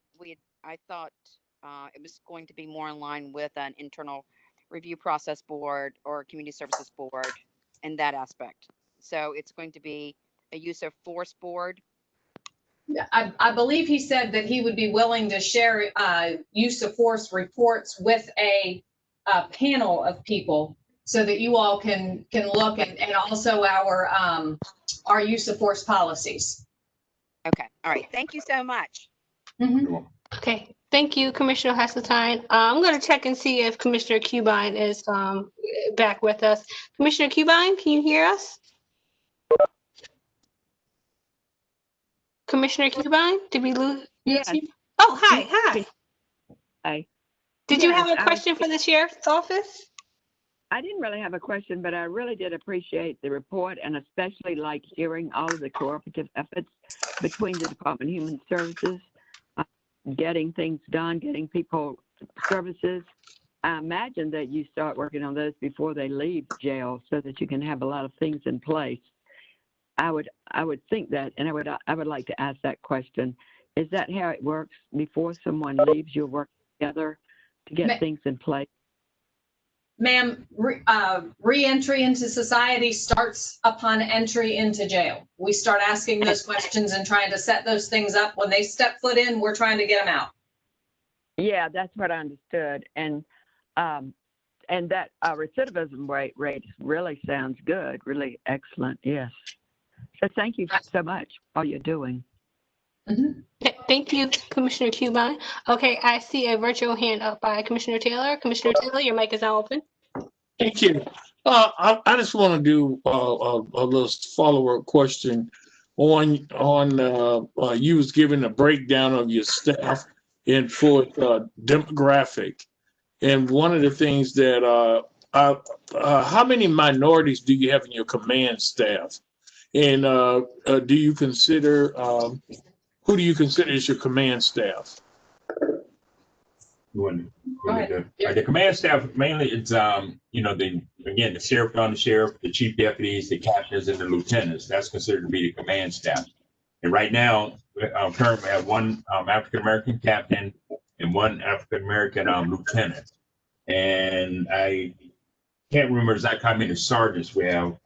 it was going to be more in line with an internal review process board or community services board in that aspect. So it's going to be a use of force board. I believe he said that he would be willing to share use of force reports with a panel of people so that you all can look and also our use of force policies. Okay. All right. Thank you so much. Mm-hmm. Okay, thank you, Commissioner Heseltine. I'm going to check and see if Commissioner Cubine is back with us. Commissioner Cubine, can you hear us? Commissioner Cubine, did we lose? Yes. Oh, hi. Hi. Did you have a question for the sheriff's office? I didn't really have a question, but I really did appreciate the report and especially like hearing all of the cooperative efforts between the Department of Human Services, getting things done, getting people services. I imagine that you start working on those before they leave jail so that you can have a lot of things in place. I would think that, and I would like to ask that question. Is that how it works? Before someone leaves, you'll work together to get things in place? Ma'am, re-entry into society starts upon entry into jail. We start asking those questions and trying to set those things up. When they step foot in, we're trying to get them out. Yeah, that's what I understood. And And that recidivism rate really sounds good, really excellent. Yes. So thank you so much for all you're doing. Thank you, Commissioner Cuban. Okay, I see a virtual hand up by Commissioner Taylor. Commissioner Taylor, your mic is now open. Thank you. I just want to do a little follow-up question on you was giving a breakdown of your staff and for demographic. And one of the things that how many minorities do you have in your command staff? And do you consider who do you consider as your command staff? The command staff, mainly it's, the sheriff, on the sheriff, the chief deputies, the captains, and the lieutenants. That's considered to be the command staff. And right now, currently have one African-American captain and one African-American lieutenant. And I can't remember exactly how many sergeants we have,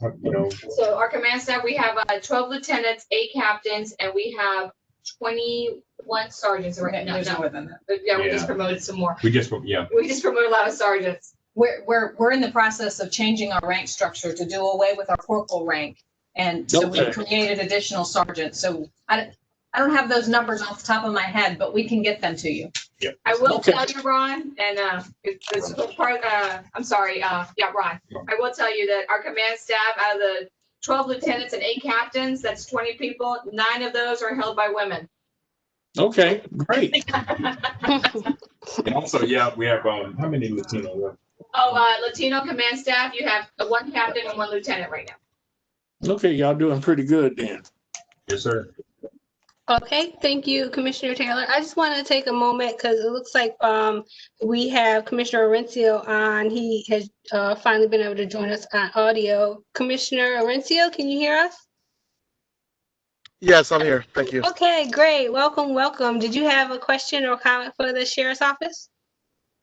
So our command staff, we have 12 lieutenants, 8 captains, and we have 21 sergeants right now. There's more than that. But yeah, we Yeah. just promoted some more. We just We just promoted a lot of sergeants. We're in the process of changing our rank structure to do away with our corporal rank. And so we Okay. created additional sergeants. So I don't have those numbers off the top of my head, but we can get them to you. I will Okay. tell you, Ron, and it's part, I'm sorry, Ron. I will tell you that our command staff, out of the 12 lieutenants and 8 captains, that's 20 people. 9 of those are held by women. Okay, great. and also, we have, how many Latino? Latino command staff, you have 1 captain and 1 lieutenant right now. Okay, y'all doing pretty good then. Yes, sir. Okay, thank you, Commissioner Taylor. I just want to take a moment because it looks like we have Commissioner Orencio on. He has finally been able to join us on audio. Commissioner Orencio, can you hear us? Yes, I'm here. Thank you. Okay, great. Welcome, welcome. Did you have a question or comment for the Sheriff's Office?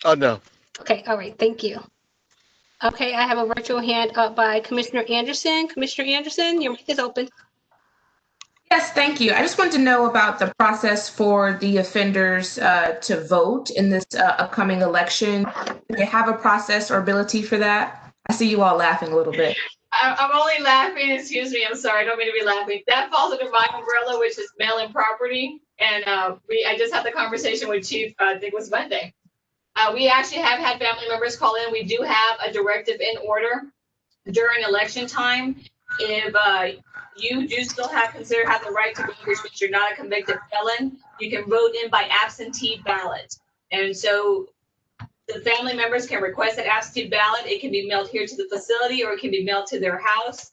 Oh, no. Okay, all right, thank you. Okay, I have a virtual hand up by Commissioner Anderson. Commissioner Anderson, your mic is open. Yes, thank you. I just want to know about the process for the offenders to vote in this upcoming election. Do they have a process or ability for that? I see you all laughing a little bit. I'm only laughing, excuse me, I'm sorry, I don't mean to be laughing. That falls under my umbrella, which is mail-in property. And I just had the conversation with Chief, I think it was Monday. We actually have had family members call in. We do have a directive in order during election time. If you do still have the right to vote, which means you're not a convicted felon, you can vote in by absentee ballot. And so the family members can request an absentee ballot. It can be mailed here to the facility or it can be mailed to their house.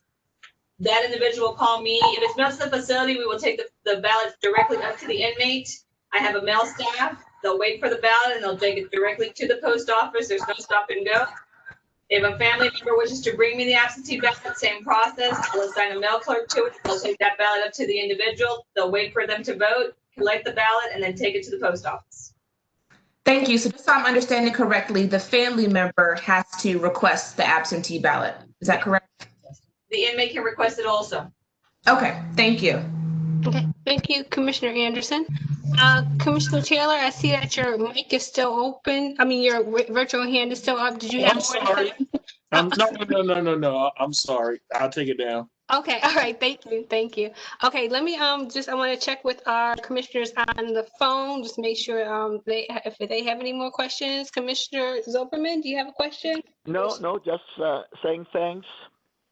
That individual will call me. If it's mailed to the facility, we will take the ballot directly up to the inmate. I have a mail staff. They'll wait for the ballot and they'll take it directly to the post office. There's no stop and go. If a family member wishes to bring me the absentee ballot, same process. I'll assign a mail clerk to it. They'll take that ballot up to the individual. They'll wait for them to vote, collect the ballot, and then take it to the post office. Thank you. So just so I'm understanding correctly, the family member has to request the absentee ballot. Is that correct? The inmate can request it also. Okay, thank you. Okay, thank you, Commissioner Anderson. Commissioner Taylor, I see that your mic is still open. I mean, your virtual hand is still up. Did you have I'm more to sorry. say? No. I'm sorry. I'll take it down. Okay, all right, thank you. Okay, let me I want to check with our commissioners on the phone, just make sure if they have any more questions. Commissioner Zoperman, do you have a question? No, just saying thanks.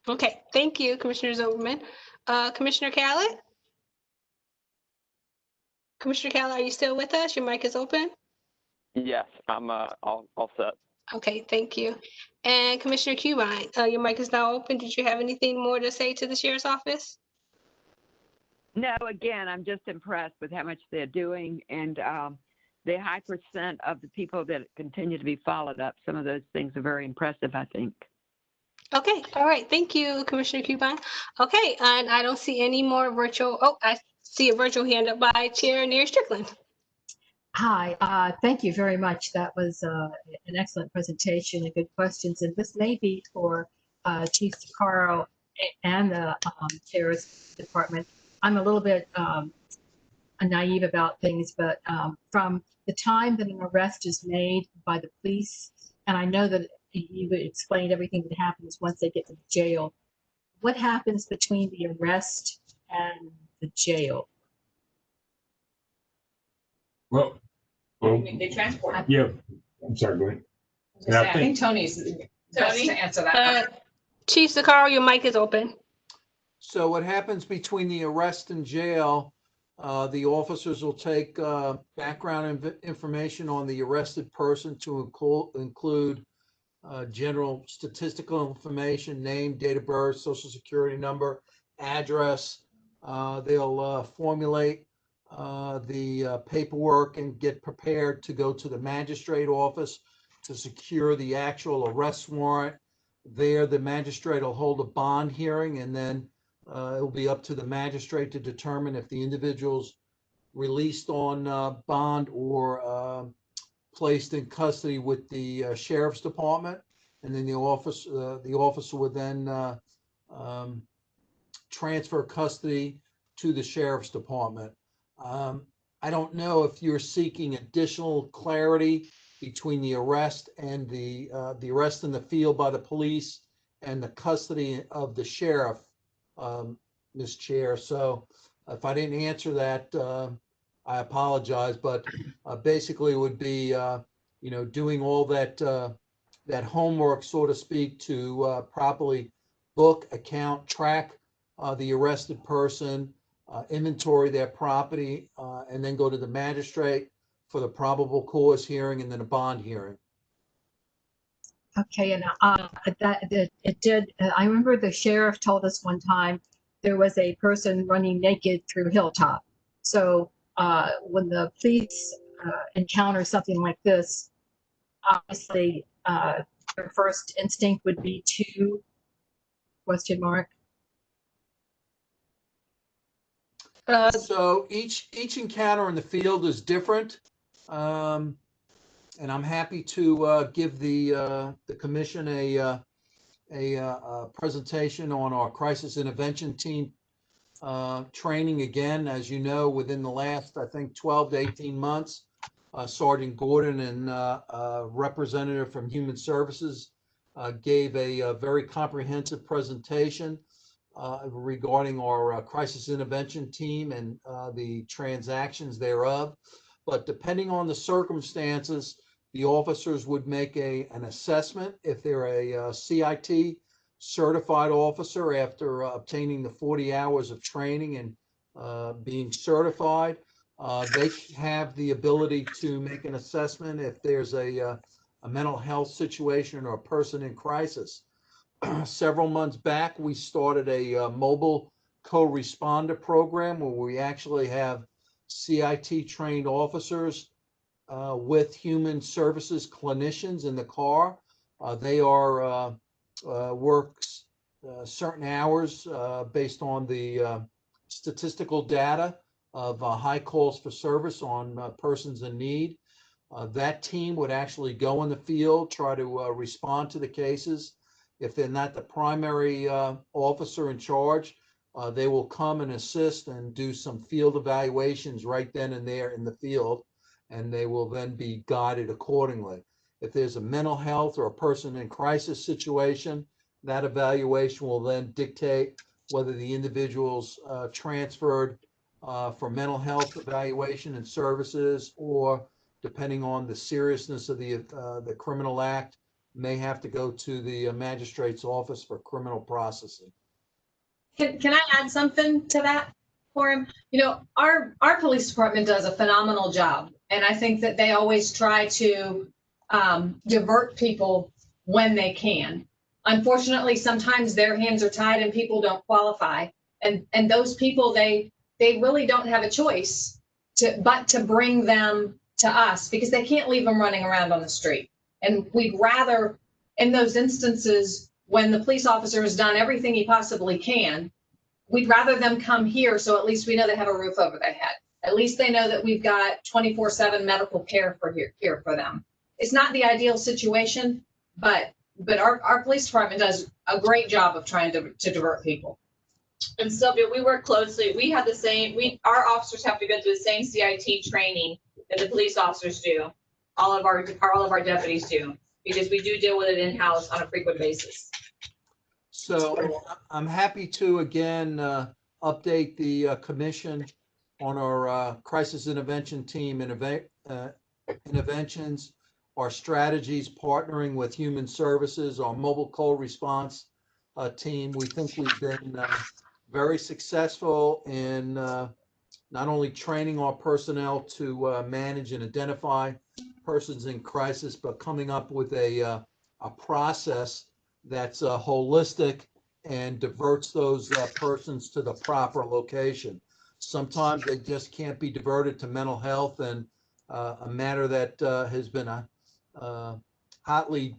Okay, thank you, Commissioner Zoperman. Commissioner Khaled? Commissioner Khaled, are you still with us? Your mic is open. Yes, I'm all set. Okay, thank you. And Commissioner Cuban, your mic is now open. Did you have anything more to say to the Sheriff's Office? No, again, I'm just impressed with how much they're doing and the high percent of the people that continue to be followed up. Some of those things are very impressive, I think. Okay, all right. Thank you, Commissioner Cuban. Okay, and I don't see any more virtual. Oh, I see a virtual hand up by Chair Neary Strickland. Hi, thank you very much. That was an excellent presentation and good questions. And this may be for Chief Carl and the Sheriff's Department. I'm a little bit naive about things, but from the time that an arrest is made by the police, and I know that you explained everything that happens once they get to the jail. What happens between the arrest and the jail? Well, They transport. yeah, I'm sorry, go ahead. I And I think think, Tony's best to answer that. Chief Sakaro, your mic is open. So what happens between the arrest and jail, the officers will take background information on the arrested person to include general statistical information, name, date of birth, social security number, address. They'll formulate the paperwork and get prepared to go to the magistrate office to secure the actual arrest warrant. There, the magistrate will hold a bond hearing, and then it will be up to the magistrate to determine if the individual's released on bond or placed in custody with the sheriff's department. And then the officer would then transfer custody to the sheriff's department. I don't know if you're seeking additional clarity between the arrest and the arrest in the field by the police and the custody of the sheriff, Ms. Chair. So if I didn't answer that, I apologize, but basically it would be, doing all that homework, so to speak, to properly book, account, track the arrested person, inventory their property, and then go to the magistrate for the probable cause hearing and then a bond hearing. Okay, and it did. I remember the sheriff told us one time there was a person running naked through Hilltop. So when the police encounter something like this, obviously their first instinct would be to ? So each encounter in the field is different, and I'm happy to give the commission a presentation on our crisis intervention team training. Again, as you know, within the last, I think, 12 to 18 months, Sergeant Gordon and a representative from Human Services gave a very comprehensive presentation regarding our crisis intervention team and the transactions thereof. But depending on the circumstances, the officers would make an assessment. If they're a CIT certified officer after obtaining the 40 hours of training and being certified, they have the ability to make an assessment if there's a mental health situation or a person in crisis. Several months back, we started a mobile co-responder program where we actually have CIT trained officers with Human Services clinicians in the car. They work certain hours based on the statistical data of high calls for service on persons in need. That team would actually go in the field, try to respond to the cases. If they're not the primary officer in charge, they will come and assist and do some field evaluations right then and there in the field, and they will then be guided accordingly. If there's a mental health or a person in crisis situation, that evaluation will then dictate whether the individual's transferred for mental health evaluation and services, or depending on the seriousness of the criminal act, may have to go to the magistrate's office for criminal processing. Can I add something to that for him? Our police department does a phenomenal job, and I think that they always try to divert people when they can. Unfortunately, sometimes their hands are tied and people don't qualify, and those people, they really don't have a choice but to bring them to us, because they can't leave them running around on the street. And we'd rather, in those instances, when the police officer has done everything he possibly can, we'd rather them come here, so at least we know they have a roof over their head. At least they know that we've got 24/7 medical care here for them. It's not the ideal situation, but our police department does a great job of trying to divert people. And Sylvia, we work closely. We have the same, our officers have to go through the same CIT training that the police officers do. All of our deputies do. because we do deal with it in-house on a frequent basis. So I'm happy to again update the commission on our crisis intervention team interventions, our strategies partnering with human services, our mobile call response team. We think we've been very successful in not only training our personnel to manage and identify persons in crisis, but coming up with a process that's holistic and diverts those persons to the proper location. Sometimes they just can't be diverted to mental health, and a matter that has been a hotly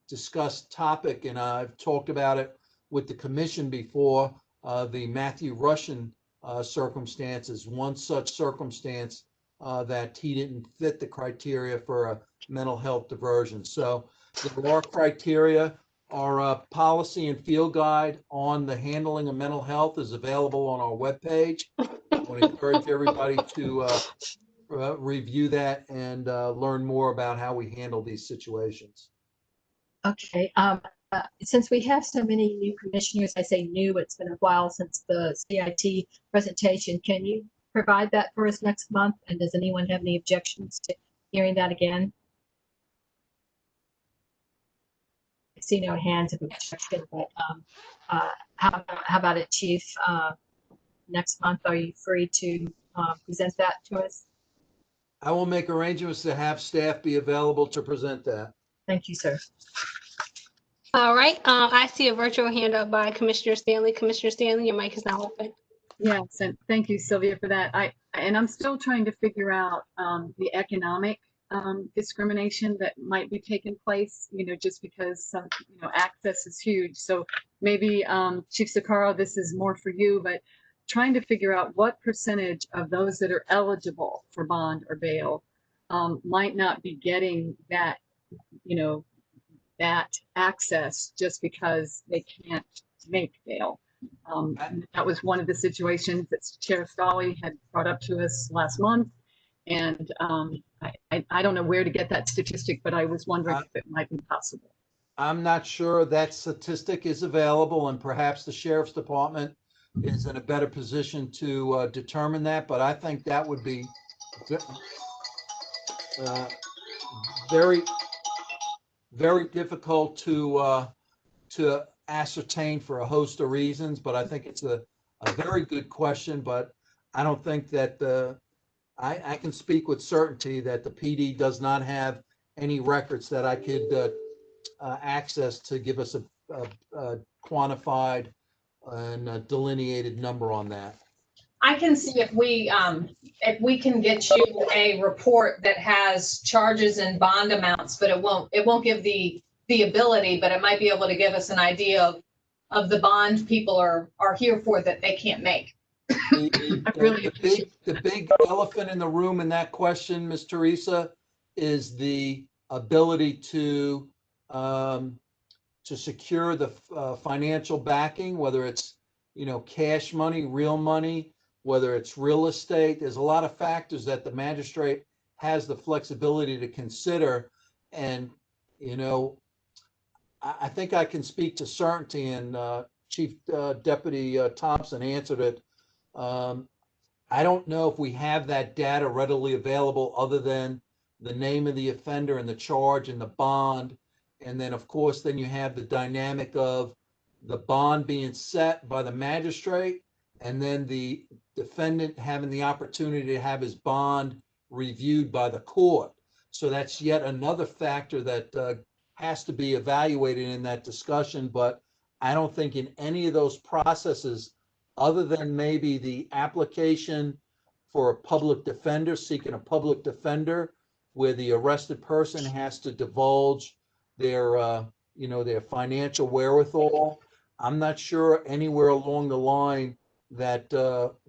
discussed topic, and I've talked about it with the commission before, the Matthew Russian circumstances, one such circumstance that he didn't fit the criteria for a mental health diversion. So there are criteria. Our policy and field guide on the handling of mental health is available on our webpage. I would encourage everybody to review that and learn more about how we handle these situations. Okay. Since we have so many new commissioners, I say new, it's been a while since the CIT presentation. Can you provide that for us next month? And does anyone have any objections to hearing that again? I see no hands of objection, but how about it, Chief? Next month, are you free to present that to us? I will make arrangements to have staff be available to present that. Thank you, sir. All right, I see a virtual hand up by Commissioner Stanley. Commissioner Stanley, your mic is now open. Yes, and thank you, Sylvia, for that. I'm still trying to figure out the economic discrimination that might be taking place, just because some, access is huge. So maybe Chief Socorro, this is more for you, but trying to figure out what percentage of those that are eligible for bond or bail might not be getting that, that access just because they can't make bail. That was one of the situations that Chair Stolley had brought up to us last month. And I don't know where to get that statistic, but I was wondering if it might be possible. I'm not sure that statistic is available, and perhaps the Sheriff's Department is in a better position to determine that, but I think that would be very, very difficult to ascertain for a host of reasons. But I think it's a very good question, but I don't think that I can speak with certainty that the PD does not have any records that I could access to give us a quantified and delineated number on that. I can see if we can get you a report that has charges and bond amounts, but it won't give the ability, but it might be able to give us an idea of the bond people are here for that they can't make. The big elephant in the room in that question, Ms. Teresa, is the ability to secure the financial backing, whether it's cash money, real money, whether it's real estate. There's a lot of factors that the magistrate has the flexibility to consider. And I think I can speak to certainty, and Chief Deputy Thompson answered it. I don't know if we have that data readily available other than the name of the offender and the charge and the bond. And then, of course, then you have the dynamic of the bond being set by the magistrate and then the defendant having the opportunity to have his bond reviewed by the court. So that's yet another factor that has to be evaluated in that discussion. But I don't think in any of those processes, other than maybe the application for a public defender, seeking a public defender, where the arrested person has to divulge their, their financial wherewithal. I'm not sure anywhere along the line that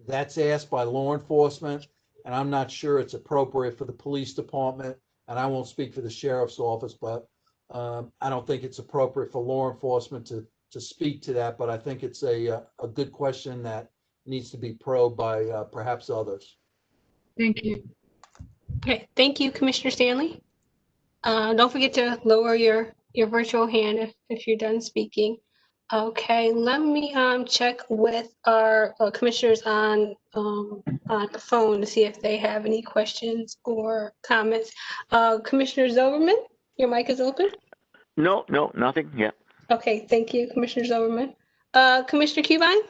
that's asked by law enforcement, and I'm not sure it's appropriate for the police department. And I won't speak for the sheriff's office, but I don't think it's appropriate for law enforcement to speak to that. But I think it's a good question that needs to be probed by perhaps others. Thank you. Okay, thank you, Commissioner Stanley. Don't forget to lower your virtual hand if you're done speaking. Okay, let me check with our commissioners on the phone to see if they have any questions or comments. Commissioner Zilberman, your mic is open. No, nothing. Yeah. Okay, thank you, Commissioner Zilberman. Commissioner Cubine?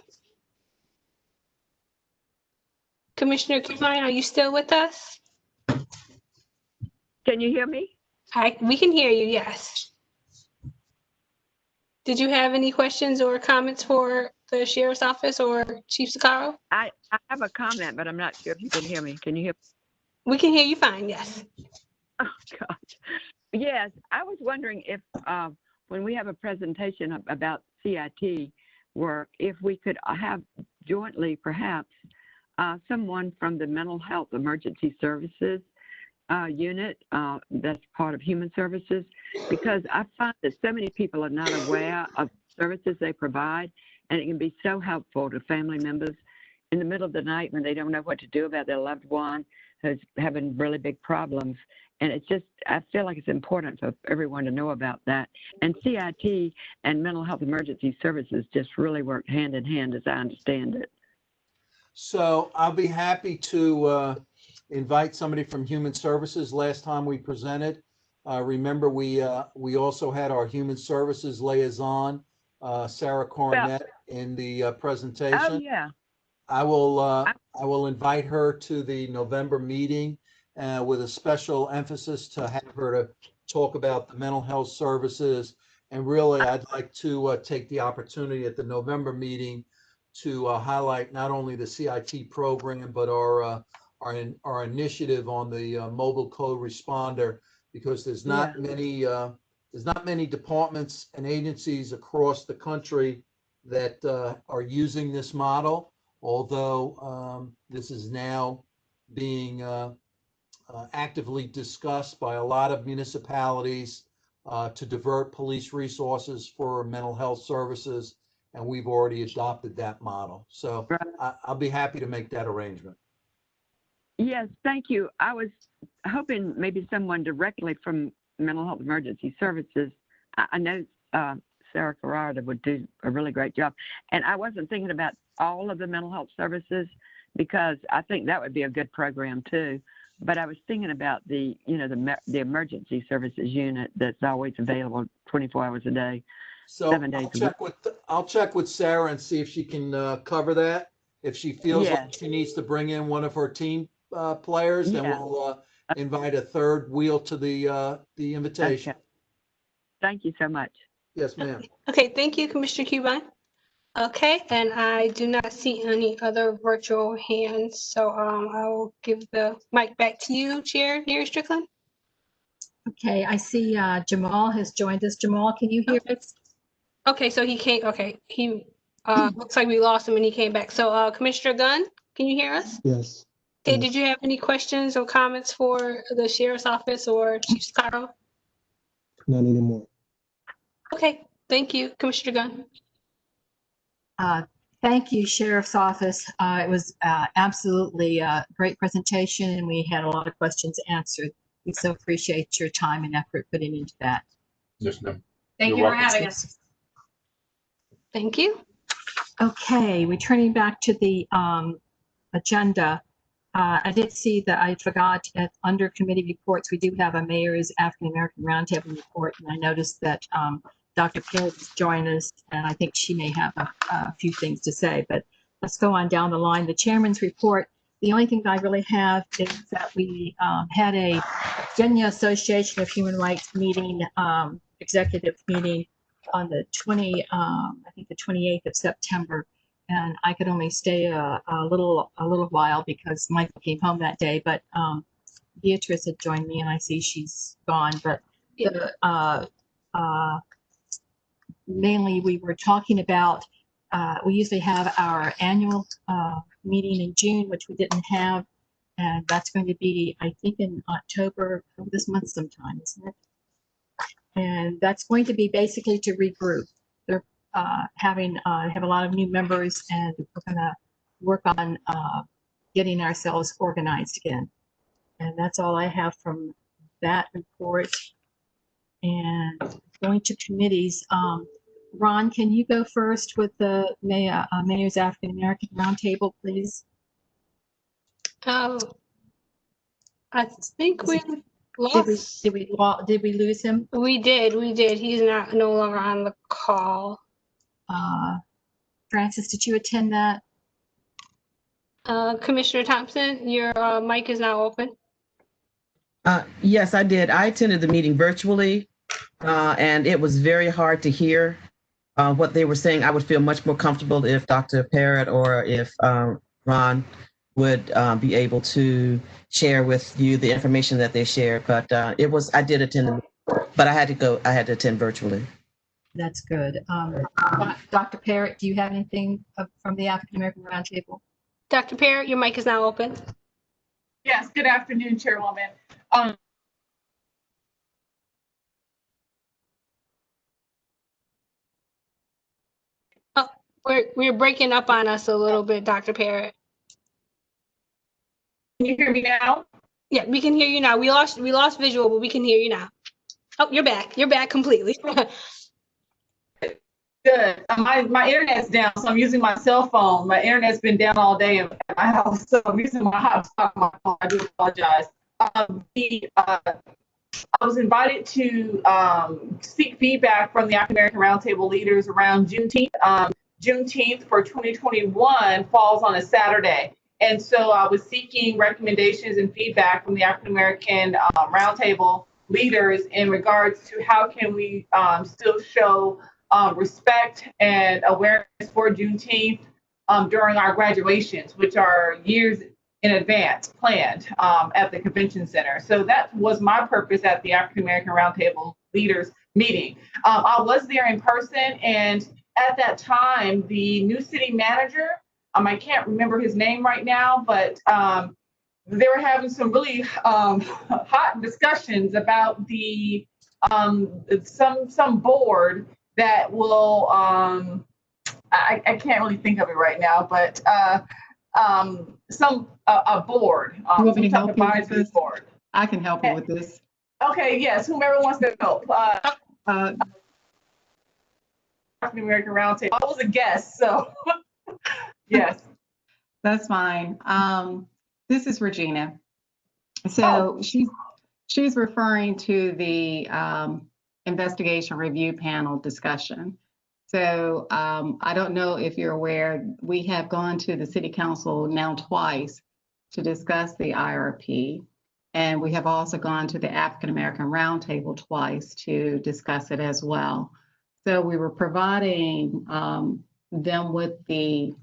Commissioner Cubine, are you still with us? Can you hear me? We can hear you, yes. Did you have any questions or comments for the Sheriff's Office or Chief Sakaro? I have a comment, but I'm not sure if you can hear me. Can you hear me? We can hear you fine, yes. Oh, God. Yes, I was wondering if when we have a presentation about CIT work, if we could have jointly perhaps someone from the Mental Health Emergency Services unit that's part of Human Services, because I find that so many people are not aware of services they provide, and it can be so helpful to family members in the middle of the night when they don't know what to do about their loved one who's having really big problems. And it's just, I feel like it's important for everyone to know about that. And CIT and Mental Health Emergency Services just really work hand in hand, as I understand it. So I'll be happy to invite somebody from Human Services. Last time we presented, remember we also had our Human Services liaison, Sarah Coronet, in the presentation. Oh, yeah. I will invite her to the November meeting with a special emphasis to have her to talk about the mental health services. And really, I'd like to take the opportunity at the November meeting to highlight not only the CIT program, but our initiative on the mobile code responder, because there's not many departments and agencies across the country that are using this model, although this is now being actively discussed by a lot of municipalities to divert police resources for mental health services. And we've already adopted that model. So I'll be happy to make that arrangement. Yes, thank you. I was hoping maybe someone directly from Mental Health Emergency Services. I know Sarah Carrara would do a really great job. And I wasn't thinking about all of the mental health services, because I think that would be a good program too. But I was thinking about the emergency services unit that's always available 24 hours a day. So 7 days a week. I'll check with Sarah and see if she can cover that. If she feels like she needs to bring in one of her team players, then we'll invite a third wheel to the invitation. Okay. Thank you so much. Yes, ma'am. Okay, thank you, Commissioner Cubine. Okay, and I do not see any other virtual hands, so I will give the mic back to you, Chair Mary Strickland. Okay, I see Jamal has joined us. Jamal, can you hear us? Okay, so he came, okay, he looks like we lost him and he came back. So Commissioner Gunn, can you hear us? Yes. Okay, did you have any questions or comments for the Sheriff's Office or Chief Scaro? Not anymore. Okay, thank you, Commissioner Gunn. Thank you, Sheriff's Office. It was absolutely a great presentation, and we had a lot of questions answered. We so appreciate your time and effort putting into that. Yes, ma'am. Thank you for having us. Thank you. Okay, returning back to the agenda. I did see that I forgot that under committee reports, we do have a Mayor's African American Roundtable report, and I noticed that Dr. Perry has joined us, and I think she may have a few things to say, but let's go on down the line. The chairman's report, the only thing that I really have is that we had a Virginia Association of Human Rights meeting, executive meeting on the I think the 28th of September. And I could only stay a little while because Michael came home that day, but Beatrice had joined me and I see she's gone, but mainly we were talking about, we usually have our annual meeting in June, which we didn't have. And that's going to be, I think, in October of this month sometime, isn't it? And that's going to be basically to regroup. They're have a lot of new members, and we're going to work on getting ourselves organized again. And that's all I have from that report. And going to committees, Ron, can you go first with the Mayor's African American Roundtable, please? I think we Did lost. we lose him? We did. He's no longer on the call. Francis, did you attend that? Commissioner Thompson, your mic is now open. Yes, I did. I attended the meeting virtually, and it was very hard to hear what they were saying. I would feel much more comfortable if Dr. Parrott or if Ron would be able to share with you the information that they shared. But I did attend, but I had to attend virtually. That's good. Dr. Parrott, do you have anything from the African American Roundtable? Dr. Parrott, your mic is now open. Yes, good afternoon, Chairwoman. We're breaking up on us a little bit, Dr. Parrott. Can you hear me now? Yeah, we can hear you now. We lost visual, but we can hear you now. Oh, you're back. You're back completely. Good. My internet's down, so I'm using my cell phone. My internet's been down all day at my house, so I'm using my hotspot on my phone. I do apologize. I was invited to seek feedback from the African American Roundtable leaders around Juneteenth. Juneteenth for 2021 falls on a Saturday. And so I was seeking recommendations and feedback from the African American Roundtable leaders in regards to how can we still show respect and awareness for Juneteenth during our graduations, which are years in advance planned at the convention center. So that was my purpose at the African American Roundtable leaders meeting. I was there in person, and at that time, the new city manager, I can't remember his name right now, but they were having some really hot discussions about the some board that will I can't really think of it right now, but a board, You want me to some help type of you with advisory this? board. I can help you with this. Okay, yes, whomever wants to help. African American Roundtable. I was a guest, so yes. That's fine. This is Regina. So she's referring to the investigation review panel discussion. So I don't know if you're aware, we have gone to the city council now twice to discuss the IRP. And we have also gone to the African American Roundtable twice to discuss it as well. So we were providing them with the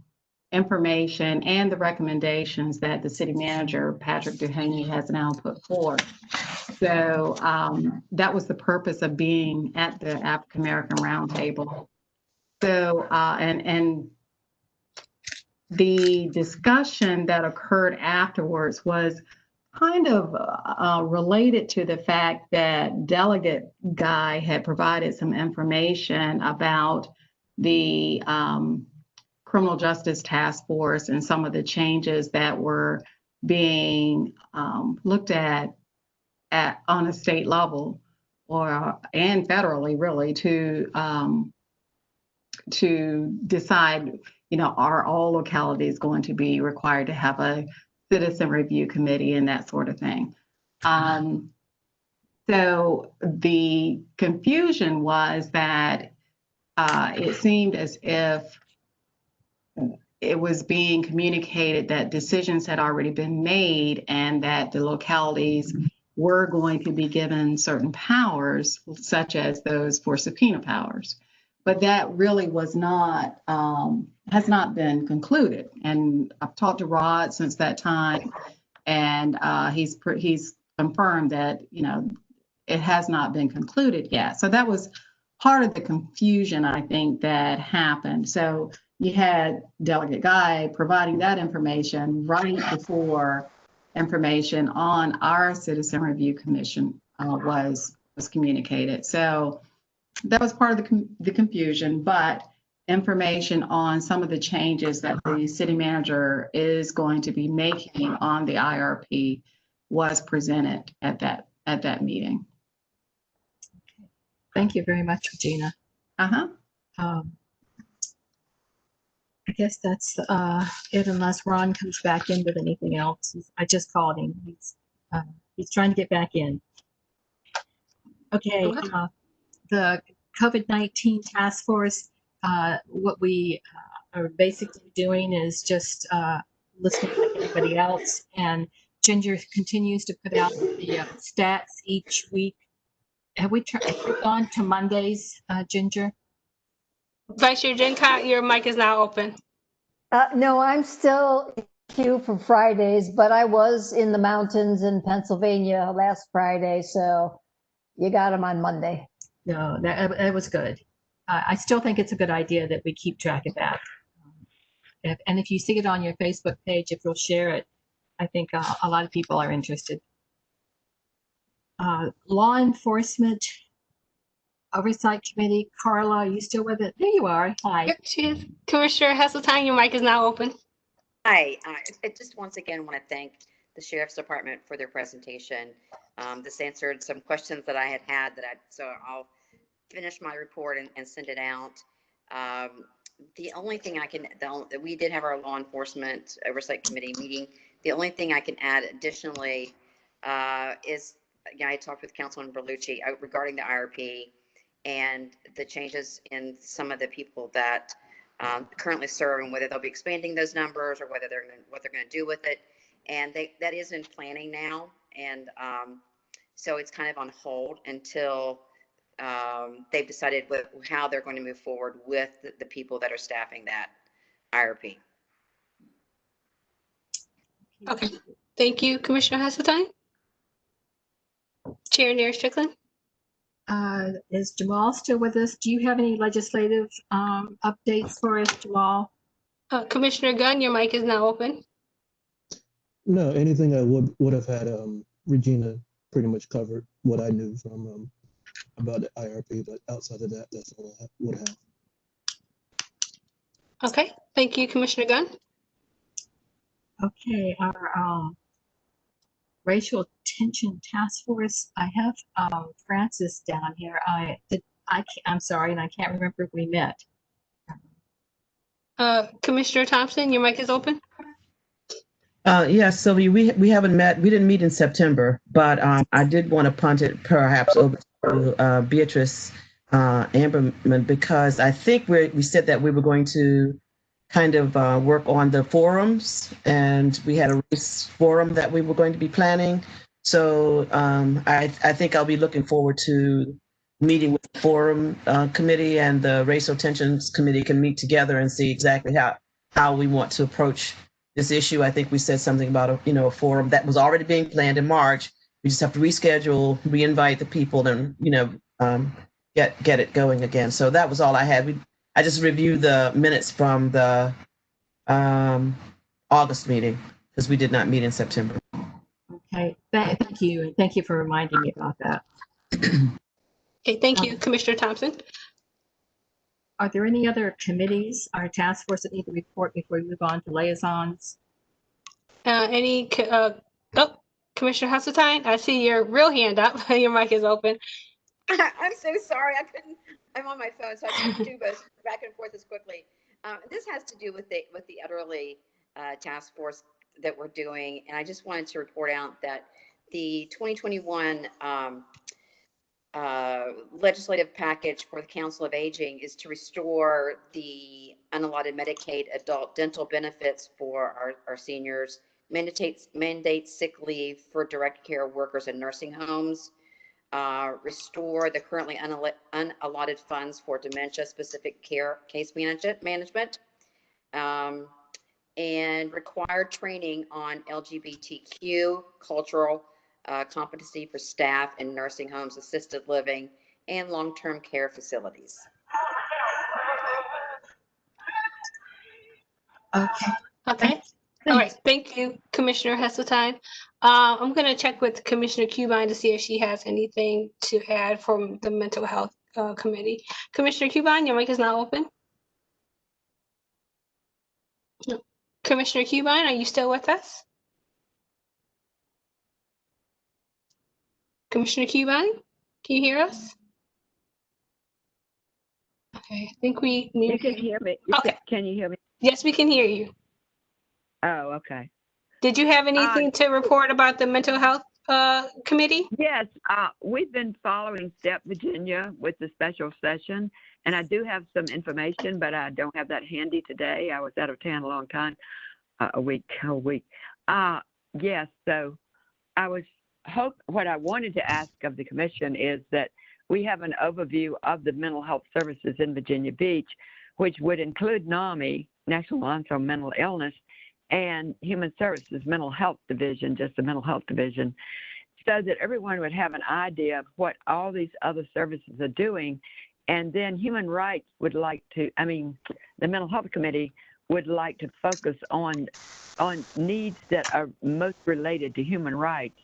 information and the recommendations that the city manager, Patrick Duhaney, has now put forth. So that was the purpose of being at the African American Roundtable. So, and the discussion that occurred afterwards was kind of related to the fact that Delegate Guy had provided some information about the Criminal Justice Task Force and some of the changes that were being looked at on a state level and federally, really, to decide, are all localities going to be required to have a citizen review committee and that sort of thing. So the confusion was that it seemed as if it was being communicated that decisions had already been made and that the localities were going to be given certain powers, such as those for subpoena powers. But that really was not, has not been concluded. And I've talked to Rod since that time, and he's confirmed that, it has not been concluded yet. So that was part of the confusion, I think, that happened. So you had Delegate Guy providing that information right before information on our Citizen Review Commission was communicated. So that was part of the confusion, but information on some of the changes that the city manager is going to be making on the IRP was presented at that meeting. Thank you very much, Regina. Uh-huh. I guess that's it, unless Ron comes back in with anything else. I just called him. He's trying to get back in. Okay, the COVID-19 task force, what we are basically doing is just listening like everybody else, and Ginger continues to put out the stats each week. Have we gone to Mondays, Ginger? Vice Chair Gincott, your mic is now open. No, I'm still in queue for Fridays, but I was in the mountains in Pennsylvania last Friday, so you got them on Monday. No, that was good. I still think it's a good idea that we keep track of that. And if you see it on your Facebook page, if you'll share it, I think a lot of people are interested. Law Enforcement Oversight Committee, Carla, are you still with it? There you are. Hi. Yep, she is. Commissioner Heseltine, your mic is now open. Hi, I just once again want to thank the Sheriff's Department for their presentation. This answered some questions that I had so I'll finish my report and send it out. The only thing we did have our Law Enforcement Oversight Committee meeting. The only thing I can add additionally is, I talked with Councilman Berlucci regarding the IRP and the changes in some of the people that currently serve, and whether they'll be expanding those numbers or whether what they're going to do with it. And that is in planning now, and so it's kind of on hold until they've decided how they're going to move forward with the people that are staffing that IRP. Okay, thank you, Commissioner Heseltine. Chair Nair Strickland. Is Jamal still with us? Do you have any legislative updates for us, Jamal? Commissioner Gunn, your mic is now open. No, anything I would have had Regina pretty much covered what I knew from about the IRP, but outside of that, that's all I would have. Okay, thank you, Commissioner Gunn. Okay, our Racial Tension Task Force. I have Francis down here. I'm sorry, and I can't remember if we met. Commissioner Thompson, your mic is open. Yes, so we haven't met. We didn't meet in September, but I did want to punt it perhaps over to Beatrice Amberman, because I think we said that we were going to kind of work on the forums, and we had a race forum that we were going to be planning. So I think I'll be looking forward to meeting with the forum committee, and the Racial Tensions Committee can meet together and see exactly how we want to approach this issue. I think we said something about a forum that was already being planned in March. We just have to reschedule, re-invite the people, and get it going again. So that was all I had. I just reviewed the minutes from the August meeting, because we did not meet in September. Okay, thank you, and thank you for reminding me about that. Okay, thank you, Commissioner Thompson. Are there any other committees or task force that need to report before we move on to liaisons? Commissioner Heseltine, I see your real hand up. Your mic is open. I'm so sorry. I'm on my phone, so I couldn't do both back and forth as quickly. This has to do with the elderly task force that we're doing, and I just wanted to report out that the 2021 legislative package for the Council of Aging is to restore the unallotted Medicaid adult dental benefits for our seniors, mandate sick leave for direct care workers in nursing homes, restore the currently unallotted funds for dementia-specific care case management, and required training on LGBTQ cultural competency for staff in nursing homes, assisted living, and long-term care facilities. Okay. All right. Thank you, Commissioner Heseltine. I'm going to check with Commissioner Cubine to see if she has anything to add from the Mental Health Committee. Commissioner Cubine, your mic is now open. No. Commissioner Cubine, are you still with us? Commissioner Cubine, can you hear us? Okay, I think we You need. can hear me. Okay. Can you hear me? Yes, we can hear you. Oh, okay. Did you have anything to report about the mental health committee? Yes, we've been following STEP Virginia with the special session, and I do have some information, but I don't have that handy today. I was out of town a long time, a week. Yes, so what I wanted to ask of the commission is that we have an overview of the mental health services in Virginia Beach, which would include NAMI, National Alliance on Mental Illness, and Human Services Mental Health Division, just the mental health division, so that everyone would have an idea of what all these other services are doing. And then Human Rights would like to, the Mental Health Committee would like to focus on needs that are most related to human rights.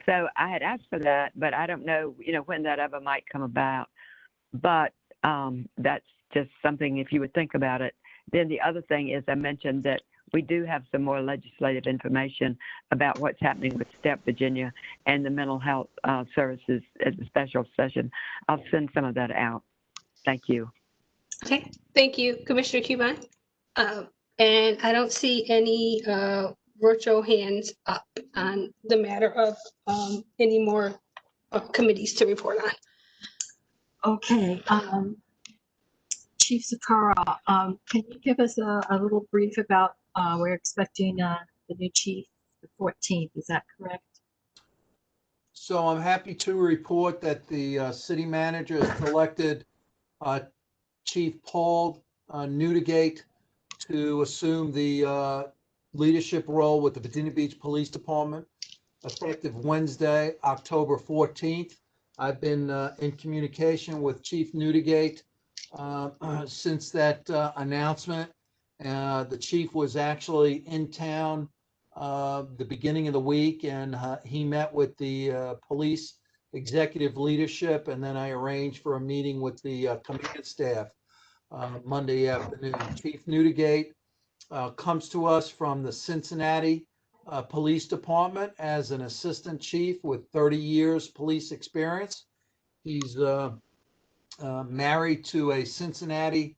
So I had asked for that, but I don't know, when that ever might come about. But that's just something, if you would think about it. Then the other thing is I mentioned that we do have some more legislative information about what's happening with STEP Virginia and the mental health services as a special session. I'll send some of that out. Thank you. Okay, thank you, Commissioner Cuban. And I don't see any virtual hands up on the matter of any more committees to report on. Okay, Chief Sakara, can you give us a little brief about, we're expecting the new chief the 14th, is that correct? So I'm happy to report that the city manager has selected Chief Paul Newdigate to assume the leadership role with the Virginia Beach Police Department effective Wednesday, October 14th. I've been in communication with Chief Newdigate since that announcement. The chief was actually in town the beginning of the week, and he met with the police executive leadership, and then I arranged for a meeting with the command staff Monday afternoon. Chief Newdigate comes to us from the Cincinnati Police Department as an assistant chief with 30 years police experience. He's married to a Cincinnati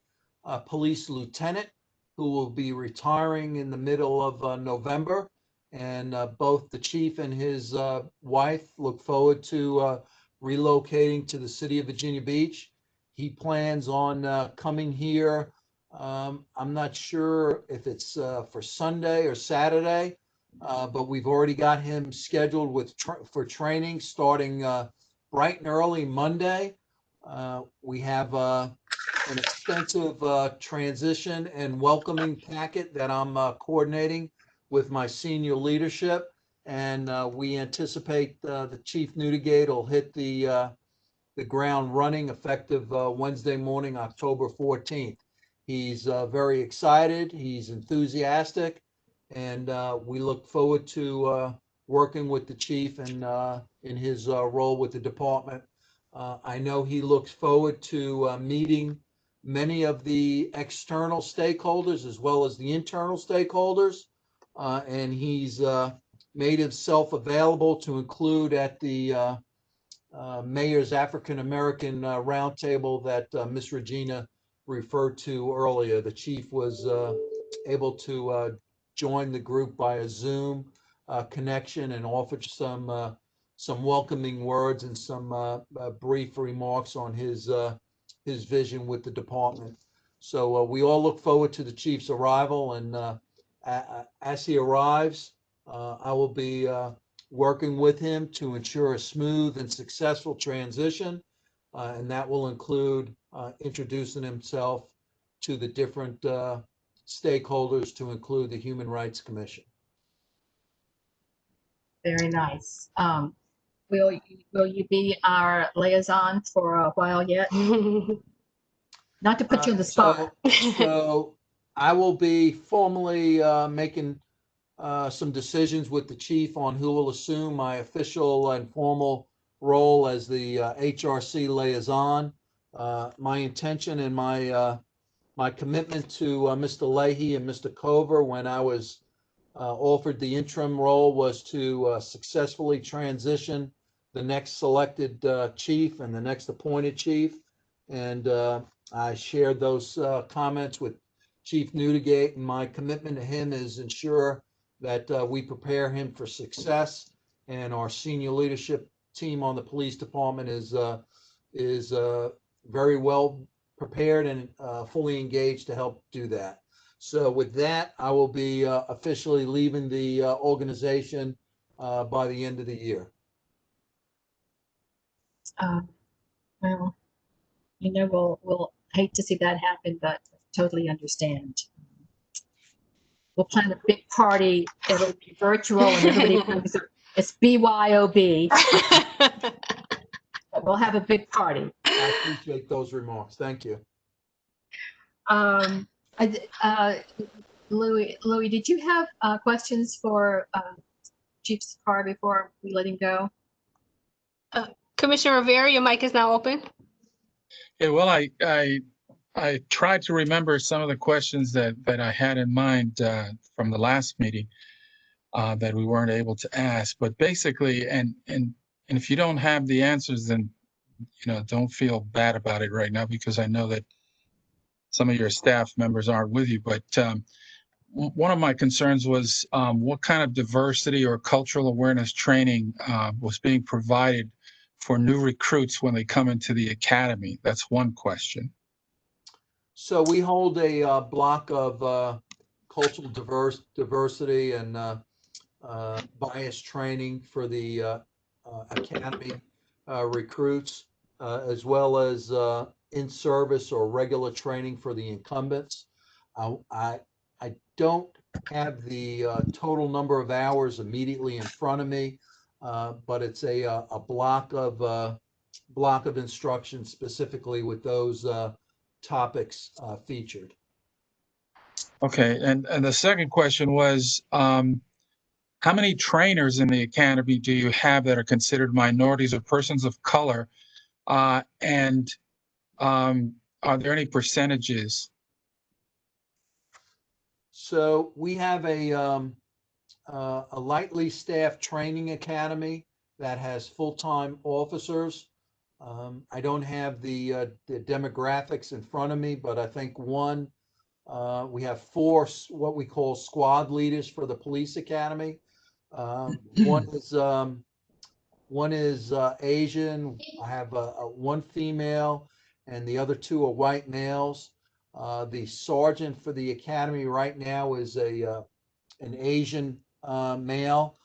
police lieutenant who will be retiring in the middle of November. And both the chief and his wife look forward to relocating to the city of Virginia Beach. He plans on coming here. I'm not sure if it's for Sunday or Saturday, but we've already got him scheduled for training starting bright and early Monday. We have an extensive transition and welcoming packet that I'm coordinating with my senior leadership, and we anticipate the Chief Newdigate will hit the ground running effective Wednesday morning, October 14th. He's very excited, he's enthusiastic, and we look forward to working with the chief and in his role with the department. I know he looks forward to meeting many of the external stakeholders as well as the internal stakeholders, and he's made himself available to include at the Mayor's African American Roundtable that Ms. Regina referred to earlier. The chief was able to join the group by a Zoom connection and offered some welcoming words and some brief remarks on his vision with the department. So we all look forward to the chief's arrival, and as he arrives, I will be working with him to ensure a smooth and successful transition, and that will include introducing himself to the different stakeholders, to include the Human Rights Commission. Very nice. Will you be our liaison for a while yet? Not to put you on the spot. So I will be formally making some decisions with the chief on who will assume my official and formal role as the HRC liaison. My intention and my commitment to Mr. Leahy and Mr. Cover when I was offered the interim role was to successfully transition the next selected chief and the next appointed chief. And I shared those comments with Chief Newdigate, and my commitment to him is ensure that we prepare him for success. And our senior leadership team on the police department is very well prepared and fully engaged to help do that. So with that, I will be officially leaving the organization by the end of the year. Well, we'll hate to see that happen, but totally understand. We'll plan a big party. It'll be virtual and everybody comes. It's BYOB. But we'll have a big party. I appreciate those remarks. Thank you. Louis, did you have questions for Chief Sakar before we let him go? Commissioner Rivera, your mic is now open. Yeah, well, I tried to remember some of the questions that I had in mind from the last meeting that we weren't able to ask. But basically, and if you don't have the answers, then don't feel bad about it right now, because I know that some of your staff members aren't with you. But one of my concerns was what kind of diversity or cultural awareness training was being provided for new recruits when they come into the academy. That's one question. So we hold a block of cultural diversity and bias training for the academy recruits, as well as in-service or regular training for the incumbents. I don't have the total number of hours immediately in front of me, but it's a block of instruction specifically with those topics featured. Okay, and the second question was, how many trainers in the academy do you have that are considered minorities or persons of color? And are there any percentages? So we have a lightly staffed training academy that has full-time officers. I don't have the demographics in front of me, but I think we have 4 what we call squad leaders for the police academy. One is Asian. I have one female, and the other 2 are white males. The sergeant for the academy right now is an Asian male.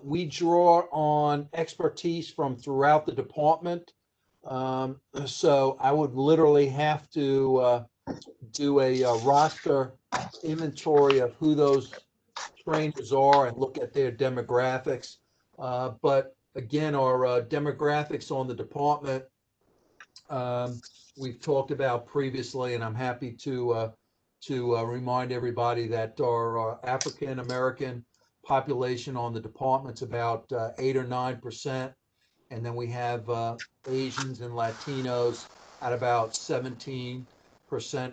We draw on expertise from throughout the department. So I would literally have to do a roster inventory of who those trainers are and look at their demographics. But again, our demographics on the department, we've talked about previously, and I'm happy to remind everybody that our African American population on the department's about 8 or 9%, and then we have Asians and Latinos at about 17%,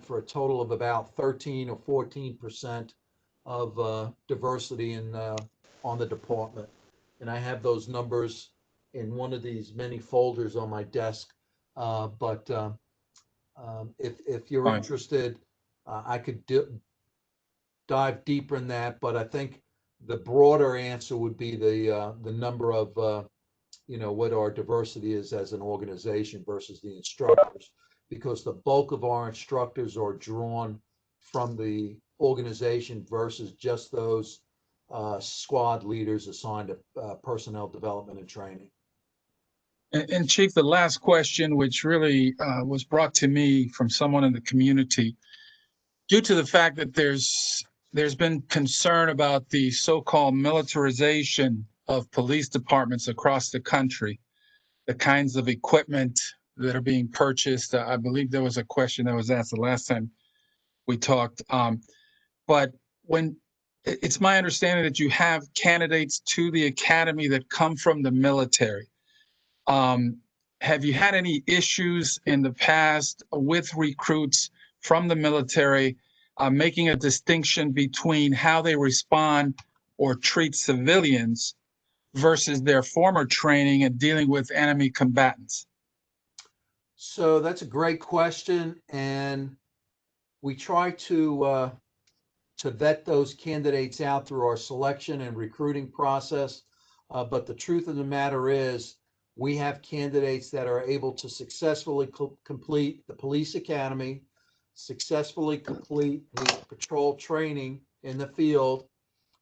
for a total of about 13 or 14% of diversity on the department. And I have those numbers in one of these many folders on my desk. But if you're interested, I could dive deeper in that. But I think the broader answer would be the number of what our diversity is as an organization versus the instructors, because the bulk of our instructors are drawn from the organization versus just those squad leaders assigned to personnel development and training. And Chief, the last question, which really was brought to me from someone in the community, due to the fact that there's been concern about the so-called militarization of police departments across the country, the kinds of equipment that are being purchased. I believe there was a question that was asked the last time we talked. But it's my understanding that you have candidates to the academy that come from the military. Have you had any issues in the past with recruits from the military making a distinction between how they respond or treat civilians versus their former training and dealing with enemy combatants? So that's a great question, and we try to vet those candidates out through our selection and recruiting process. But the truth of the matter is, we have candidates that are able to successfully complete the police academy, successfully complete the patrol training in the field,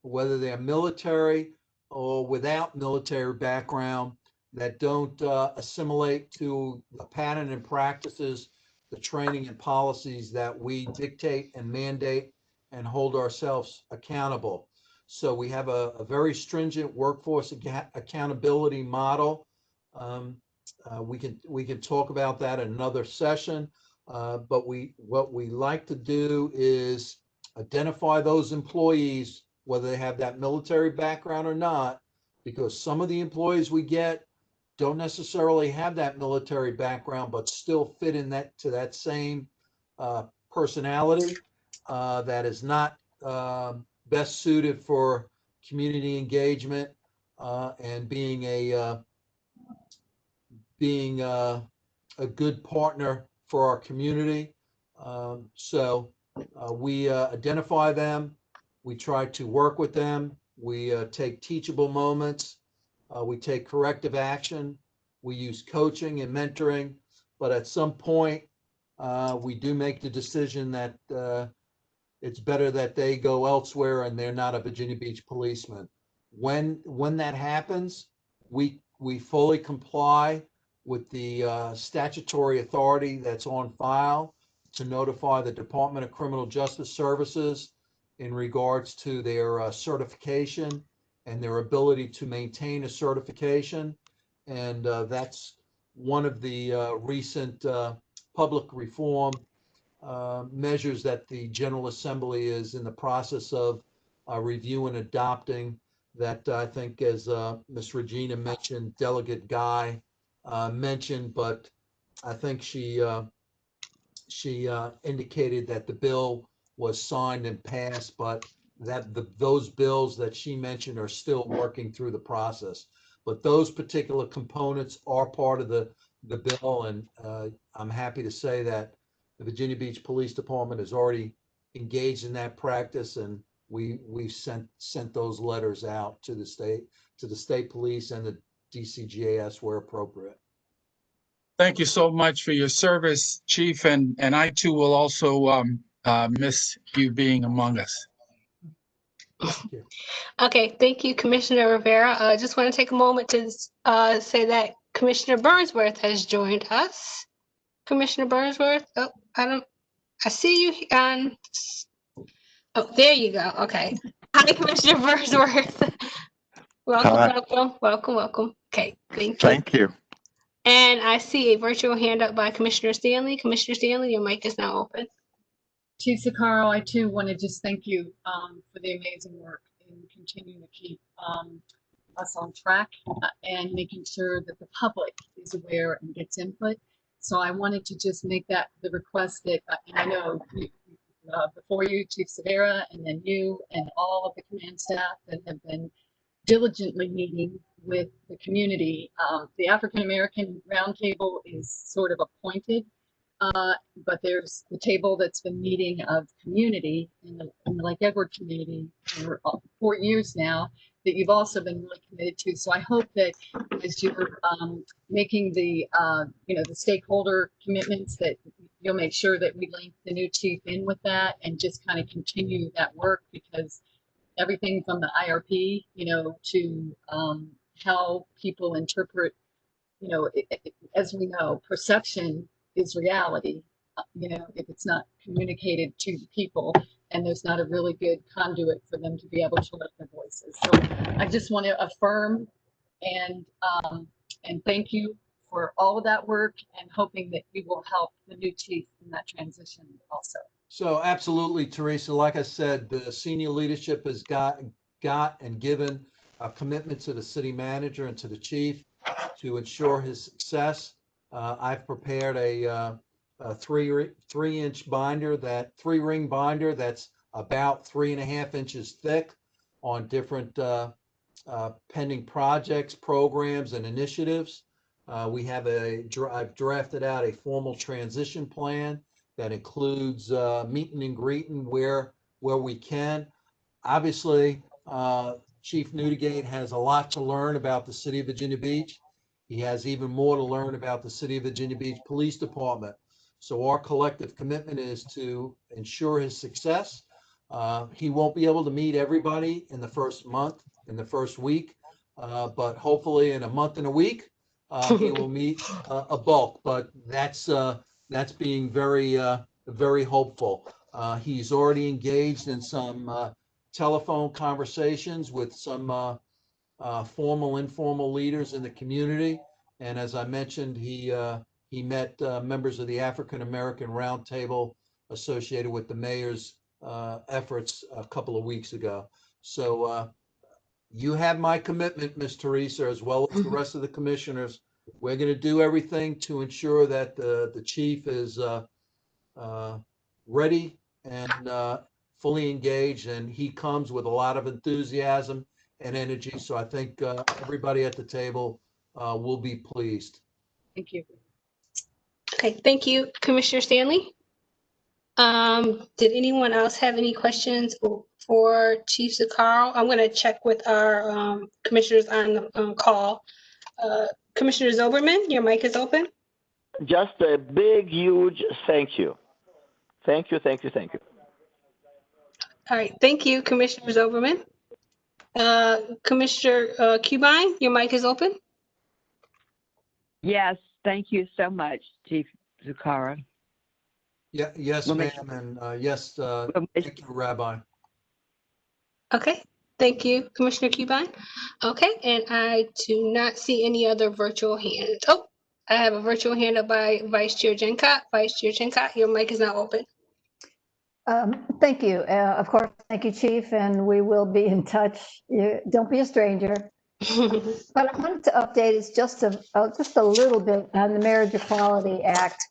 whether they're military or without military background, that don't assimilate to the pattern and practices, the training and policies that we dictate and mandate and hold ourselves accountable. So we have a very stringent workforce accountability model. We can talk about that in another session, but what we like to do is identify those employees, whether they have that military background or not, because some of the employees we get don't necessarily have that military background, but still fit in that same personality that is not best suited for community engagement and being a good partner for our community. So we identify them. We try to work with them. We take teachable moments. We take corrective action. We use coaching and mentoring. But at some point, we do make the decision that it's better that they go elsewhere and they're not a Virginia Beach policeman. When that happens, we fully comply with the statutory authority that's on file to notify the Department of Criminal Justice Services in regards to their certification and their ability to maintain a certification. And that's one of the recent public reform measures that the General Assembly is in the process of review and adopting, that I think, as Ms. Regina mentioned, Delegate Guy mentioned, but I think she indicated that the bill was signed and passed, but that those bills that she mentioned are still working through the process. But those particular components are part of the bill, and I'm happy to say that the Virginia Beach Police Department has already engaged in that practice, and we've sent those letters out to the state police and the DCGAS where appropriate. Thank you so much for your service, Chief, and I too will also miss you being among us. Okay, thank you, Commissioner Rivera. I just want to take a moment to say that Commissioner Burnsworth has joined us. Commissioner Burnsworth, oh, I see you on, oh, there you go. Okay. Hi, Commissioner Burnsworth. Welcome. Okay, thank you. Thank you. And I see a virtual hand up by Commissioner Stanley. Commissioner Stanley, your mic is now open. Chief Sakaro, I too want to just thank you for the amazing work in continuing to keep us on track and making sure that the public is aware and gets input. So I wanted to just make that the request that, and I know before you, Chief Severa, and then you and all of the command staff that have been diligently meeting with the community. The African American Roundtable is sort of appointed, but there's the table that's been meeting of community in the Lake Edward community for 4 years now, that you've also been really committed to. So I hope that as you're making the the stakeholder commitments, that you'll make sure that we link the new chief in with that and just kind of continue that work, because everything from the IRP, to how people interpret, as we know, perception is reality. If it's not communicated to the people, and there's not a really good conduit for them to be able to lift their voices. So I just want to affirm and thank you for all of that work, and hoping that you will help the new chief in that transition also. So absolutely, Teresa. Like I said, the senior leadership has got and given a commitment to the city manager and to the chief to ensure his success. I've prepared a 3-inch binder, that 3-ring binder that's about 3.5 inches thick, on different pending projects, programs, and initiatives. I've drafted out a formal transition plan that includes meeting and greeting where we can. Obviously, Chief Newdigate has a lot to learn about the city of Virginia Beach. He has even more to learn about the city of Virginia Beach Police Department. So our collective commitment is to ensure his success. He won't be able to meet everybody in the first month, in the first week, but hopefully in a month and a week, he will meet a bulk. But that's being very hopeful. He's already engaged in some telephone conversations with some formal, informal leaders in the community. And as I mentioned, he met members of the African American Roundtable associated with the mayor's efforts a couple of weeks ago. So you have my commitment, Ms. Teresa, as well as the rest of the commissioners. We're going to do everything to ensure that the chief is ready and fully engaged, and he comes with a lot of enthusiasm and energy. So I think everybody at the table will be pleased. Thank you. Okay, thank you, Commissioner Stanley. Did anyone else have any questions for Chief Zaccaro? I'm going to check with our commissioners on the call. Commissioner Zoberman, your mic is open. Just a big, huge thank you. Thank you, thank you, thank you. All right, thank you, Commissioner Zoberman. Commissioner Cubine, your mic is open. Yes, thank you so much, Chief Zaccaro. Yeah, yes, ma'am, and yes, thank you, Rabbi. Okay, thank you, Commissioner Cubine. Okay, and I do not see any other virtual hands. Oh, I have a virtual hand up by Vice Chair Gencott. Vice Chair Gencott, your mic is now open. Thank you. Of course, thank you, Chief, and we will be in touch. Don't be a stranger. But I wanted to update is just a little bit on the Marriage Equality Act.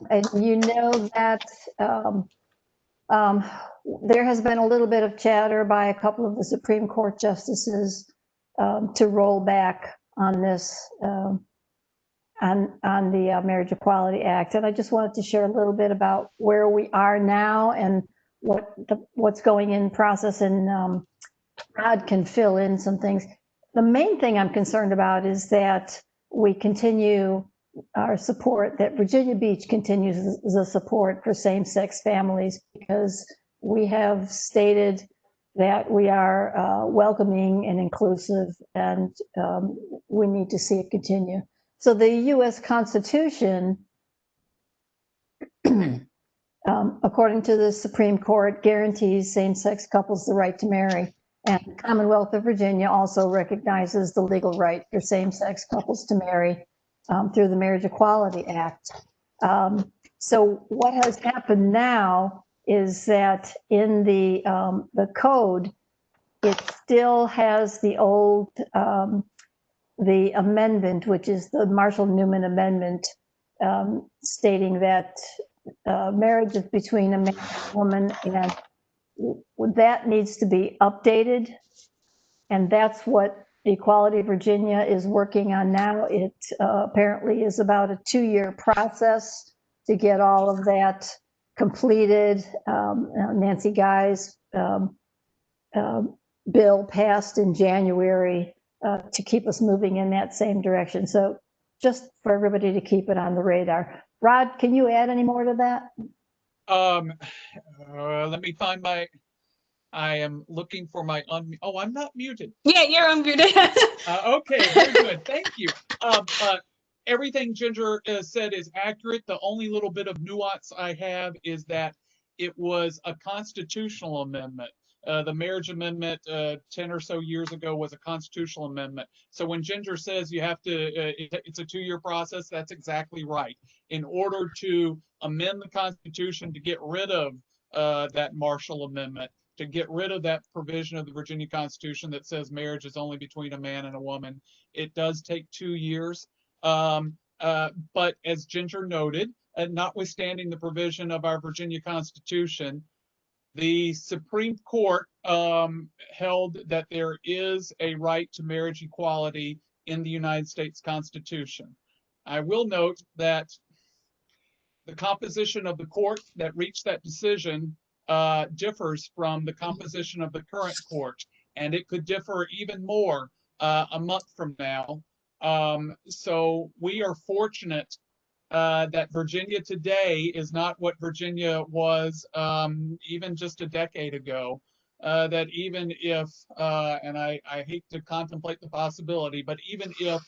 And you know that there has been a little bit of chatter by a couple of the Supreme Court justices to roll back on this, on the Marriage Equality Act. And I just wanted to share a little bit about where we are now and what's going in process, and Rod can fill in some things. The main thing I'm concerned about is that we continue our support, that Virginia Beach continues the support for same-sex families, because we have stated that we are welcoming and inclusive, and we need to see it continue. So the U.S. Constitution, according to the Supreme Court, guarantees same-sex couples the right to marry. And the Commonwealth of Virginia also recognizes the legal right for same-sex couples to marry through the Marriage Equality Act. So what has happened now is that in the code, it still has the old, the amendment, which is the Marshall-Newman Amendment, stating that marriage is between a man and a woman, and that needs to be updated. And that's what Equality Virginia is working on now. It apparently is about a 2-year process to get all of that completed. Nancy Guy's bill passed in January to keep us moving in that same direction. So just for everybody to keep it on the radar. Rod, can you add any more to that? Let me find I am looking for my oh, I'm not muted. Yeah, you're unmuted. Okay, very good. Thank you. Everything Ginger said is accurate. The only little bit of nuance I have is that it was a constitutional amendment. The marriage amendment 10 or so years ago was a constitutional amendment. So when Ginger says you have to, it's a 2-year process, that's exactly right. In order to amend the Constitution to get rid of that Marshall Amendment, to get rid of that provision of the Virginia Constitution that says marriage is only between a man and a woman, it does take 2 years. But as Ginger noted, notwithstanding the provision of our Virginia Constitution, the Supreme Court held that there is a right to marriage equality in the United States Constitution. I will note that the composition of the court that reached that decision differs from the composition of the current court, and it could differ even more a month from now. So we are fortunate that Virginia today is not what Virginia was even just a decade ago. That even if, and I hate to contemplate the possibility, but even if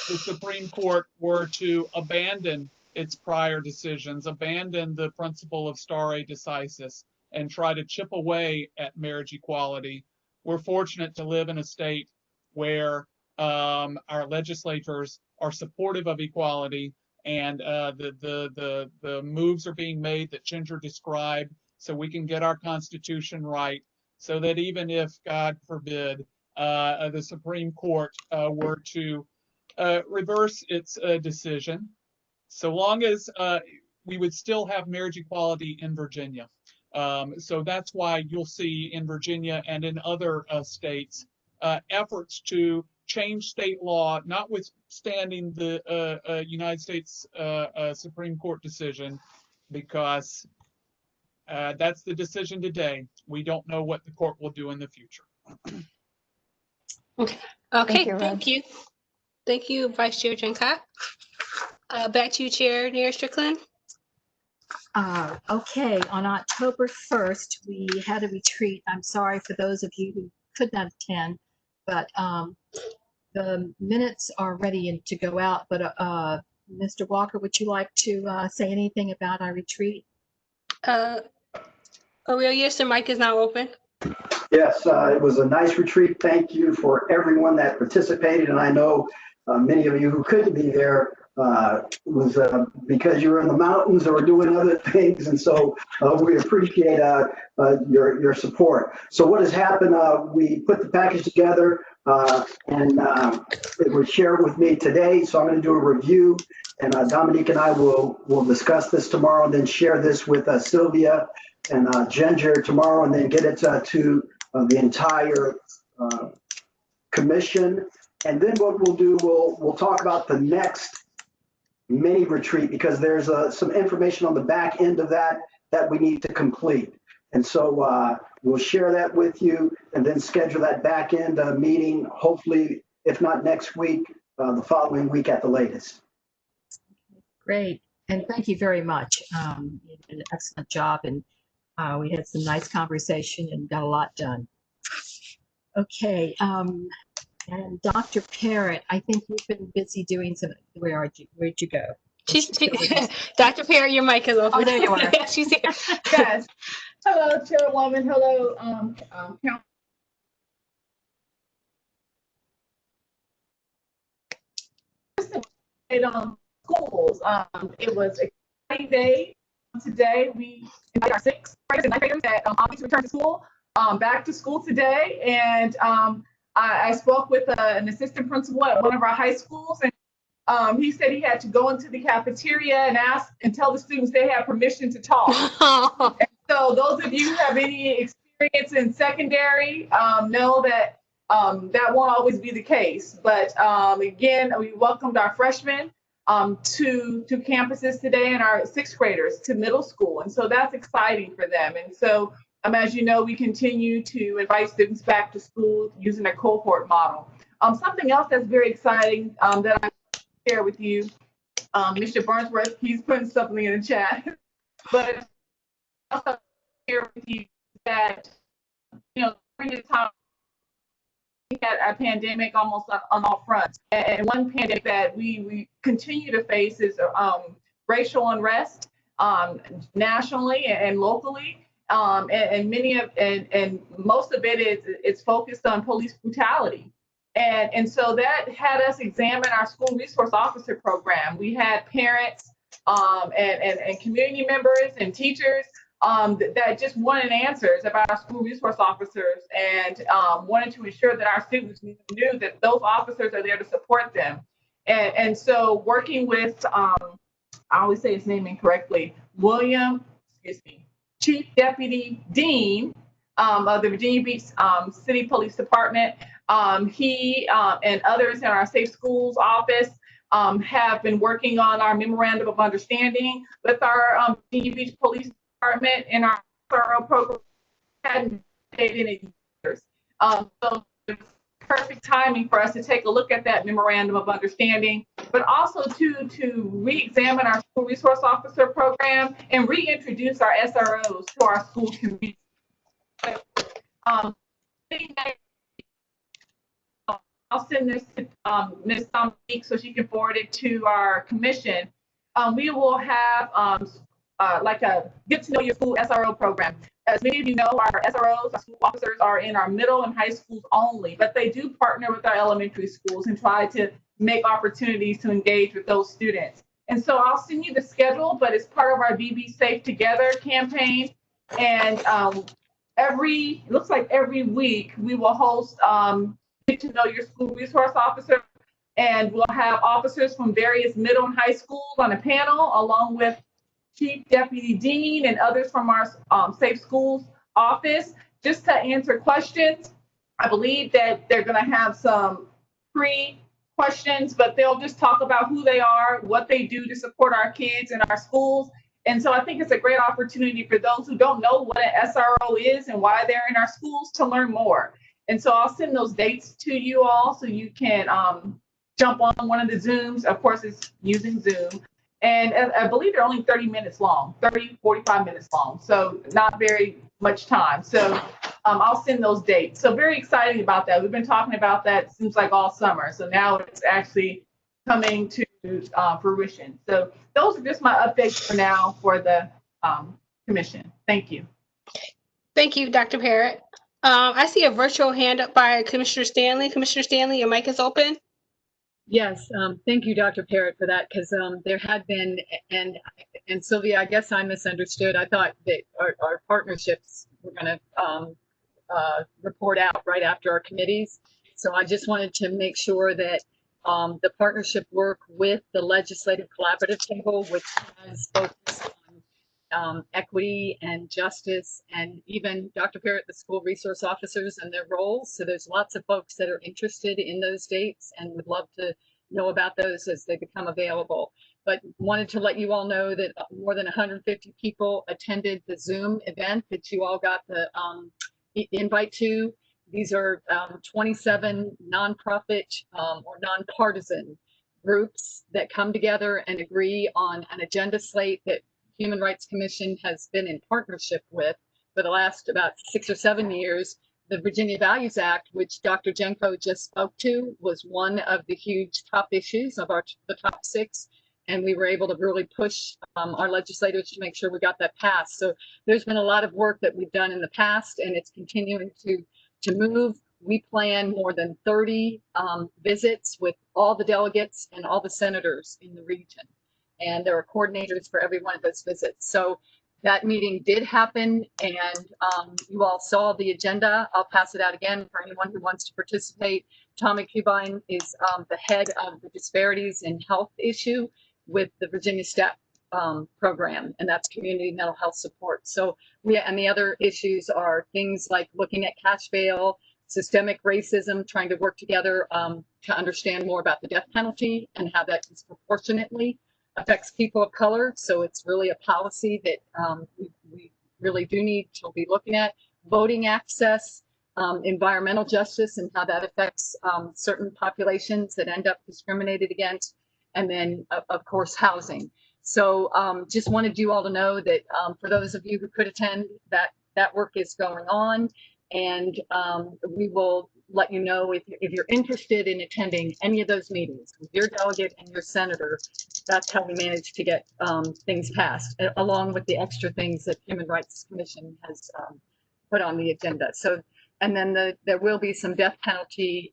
the Supreme Court were to abandon its prior decisions, abandon the principle of stare decisis, and try to chip away at marriage equality, we're fortunate to live in a state where our legislators are supportive of equality, and the moves are being made that Ginger described, so we can get our Constitution right, so that even if, God forbid, the Supreme Court were to reverse its decision, so long as we would still have marriage equality in Virginia. So that's why you'll see in Virginia and in other states efforts to change state law, notwithstanding the United States Supreme Court decision, because that's the decision today. We don't know what the court will do in the future. Okay, thank you. Thank you, Vice Chair Jankot. Back to you, Chair Neera Strickland. Okay, on October 1st, we had a retreat. I'm sorry for those of you who could not attend, but the minutes are ready to go out. But Mr. Walker, would you like to say anything about our retreat? Aurelius, the mic is now open. Yes, it was a nice retreat. Thank you for everyone that participated. And I know many of you who couldn't be there was because you were in the mountains or doing other things. And so we appreciate your support. So what has happened, we put the package together and it was shared with me today. So I'm going to do a review, and Dominique and I will discuss this tomorrow and then share this with Sylvia and Ginger tomorrow, and then get it to the entire commission. And then what we'll do, we'll talk about the next mini retreat, because there's some information on the back end of that we need to complete. And so we'll share that with you and then schedule that back end meeting, hopefully, if not next week, the following week at the latest. Great, and thank you very much. You did an excellent job, and we had some nice conversation and got a lot done. Okay, and Dr. Parrott, I think you've been busy doing some, where'd you go? Dr. Parrott, your mic is open. Oh, there you are. She's here. Yes. Hello, Chairwoman. Hello, Council. Schools. It was a exciting day. Today, we invite our 6th graders and 9th graders that obviously return to school, back to school today. And I spoke with an assistant principal at one of our high schools, and he said he had to go into the cafeteria and ask and tell the students they had permission to talk. And so those of you who have any experience in secondary know that that won't always be the case. But again, we welcomed our freshmen to campuses today, and our 6th graders to middle school. And so that's exciting for them. And so as you know, we continue to invite students back to school using a cohort model. Something else that's very exciting that I share with you, Mr. Burnsworth, he's putting something in the chat, but also share with you that, during this time, we had a pandemic almost on all fronts. And one pandemic that we continue to face is racial unrest nationally and locally. And most of it is focused on police brutality. And so that had us examine our school resource officer program. We had parents and community members and teachers that just wanted answers about our school resource officers, and wanted to ensure that our students knew that those officers are there to support them. And so working with, I always say his name incorrectly, Chief Deputy Dean of the Virginia Beach City Police Department, he and others in our Safe Schools office, have been working on our memorandum of understanding with our Virginia Beach Police Department and our SRO program. Hadn't dated in years. So it's perfect timing for us to take a look at that memorandum of understanding, but also to re-examine our school resource officer program and reintroduce our SROs to our school community. I'll send this to Ms. Dominique so she can forward it to our commission. We will have like a get to know your school SRO program. As many of you know, our SROs, our school officers, are in our middle and high schools only, but they do partner with our elementary schools and try to make opportunities to engage with those students. And so I'll send you the schedule, but it's part of our DB Safe Together campaign. And it looks like every week we will host Get to Know Your School Resource Officer, and we'll have officers from various middle and high schools on a panel, along with Chief Deputy Dean and others from our Safe Schools office, just to answer questions. I believe that they're going to have some pre-questions, but they'll just talk about who they are, what they do to support our kids in our schools. And so I think it's a great opportunity for those who don't know what an SRO is and why they're in our schools to learn more. And so I'll send those dates to you all so you can jump on one of the Zooms. Of course, it's using Zoom. And I believe they're only 30 minutes long, 45 minutes long. So not very much time. So I'll send those dates. So very exciting about that. We've been talking about that seems like all summer. So now it's actually coming to fruition. So those are just my updates for now for the commission. Thank you. Thank you, Dr. Parrott. I see a virtual hand up by Commissioner Stanley. Commissioner Stanley, your mic is open. Yes, thank you, Dr. Parrott, for that, because there had been, and Sylvia, I guess I misunderstood. I thought that our partnerships were going to report out right after our committees. So I just wanted to make sure that the partnership work with the Legislative Collaborative Table, which has focused on equity and justice, and even Dr. Parrott, the school resource officers and their roles. So there's lots of folks that are interested in those dates and would love to know about those as they become available. But wanted to let you all know that more than 150 people attended the Zoom event that you all got the invite to. These are 27 nonprofit or nonpartisan groups that come together and agree on an agenda slate that Human Rights Commission has been in partnership with for the last about 6 or 7 years. The Virginia Values Act, which Dr. Jenko just spoke to, was one of the huge top issues of the top 6. And we were able to really push our legislators to make sure we got that passed. So there's been a lot of work that we've done in the past, and it's continuing to move. We plan more than 30 visits with all the delegates and all the senators in the region. And there are coordinators for every one of those visits. So that meeting did happen, and you all saw the agenda. I'll pass it out again for anyone who wants to participate. Tommy Cubine is the head of the disparities in health issue with the Virginia STEP program, and that's community mental health support. So and the other issues are things like looking at cash bail, systemic racism, trying to work together to understand more about the death penalty and how that disproportionately affects people of color. So it's really a policy that we really do need to be looking at. Voting access, environmental justice, and how that affects certain populations that end up discriminated against, and then of course housing. So just wanted you all to know that for those of you who could attend, that work is going on, and we will let you know if you're interested in attending any of those meetings with your delegate and your senator. That's how we manage to get things passed, along with the extra things that Human Rights Commission has put on the agenda. So, and then there will be some death penalty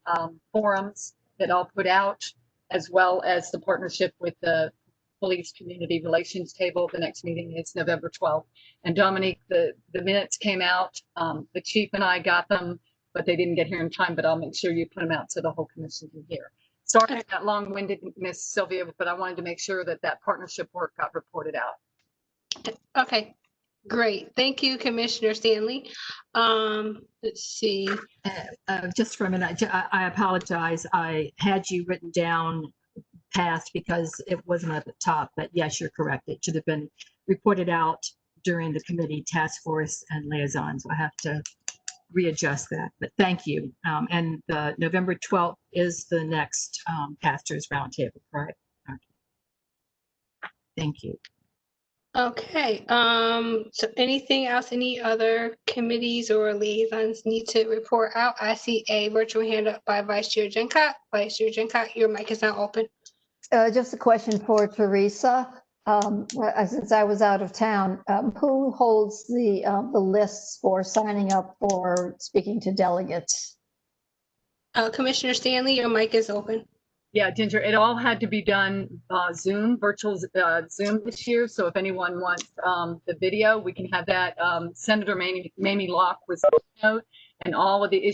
forums that I'll put out, as well as the partnership with the Police Community Relations Table. The next meeting is November 12th. And Dominique, the minutes came out. The chief and I got them, but they didn't get here in time, but I'll make sure you put them out so the whole commission can hear. Sorry for that long-winded, Miss Sylvia, but I wanted to make sure that partnership work got reported out. Okay, great. Thank you, Commissioner Stanley. Let's see. Just for a minute, I apologize. I had you written down passed because it wasn't at the top, but yes, you're correct. It should have been reported out during the committee task force and liaison. So I have to readjust that, but thank you. And November 12th is the next pastors roundtable, correct? Okay. Thank you. Okay, so anything else, any other committees or liaisons need to report out? I see a virtual hand up by Vice Chair Jenkott. Vice Chair Jenkott, your mic is now open. Just a question for Teresa. Since I was out of town, who holds the lists for signing up for speaking to delegates? Commissioner Stanley, your mic is open. Yeah, Ginger, it all had to be done Zoom, virtual Zoom this year. So if anyone wants the video, we can have that. Senator Mamie Locke was note, and all of the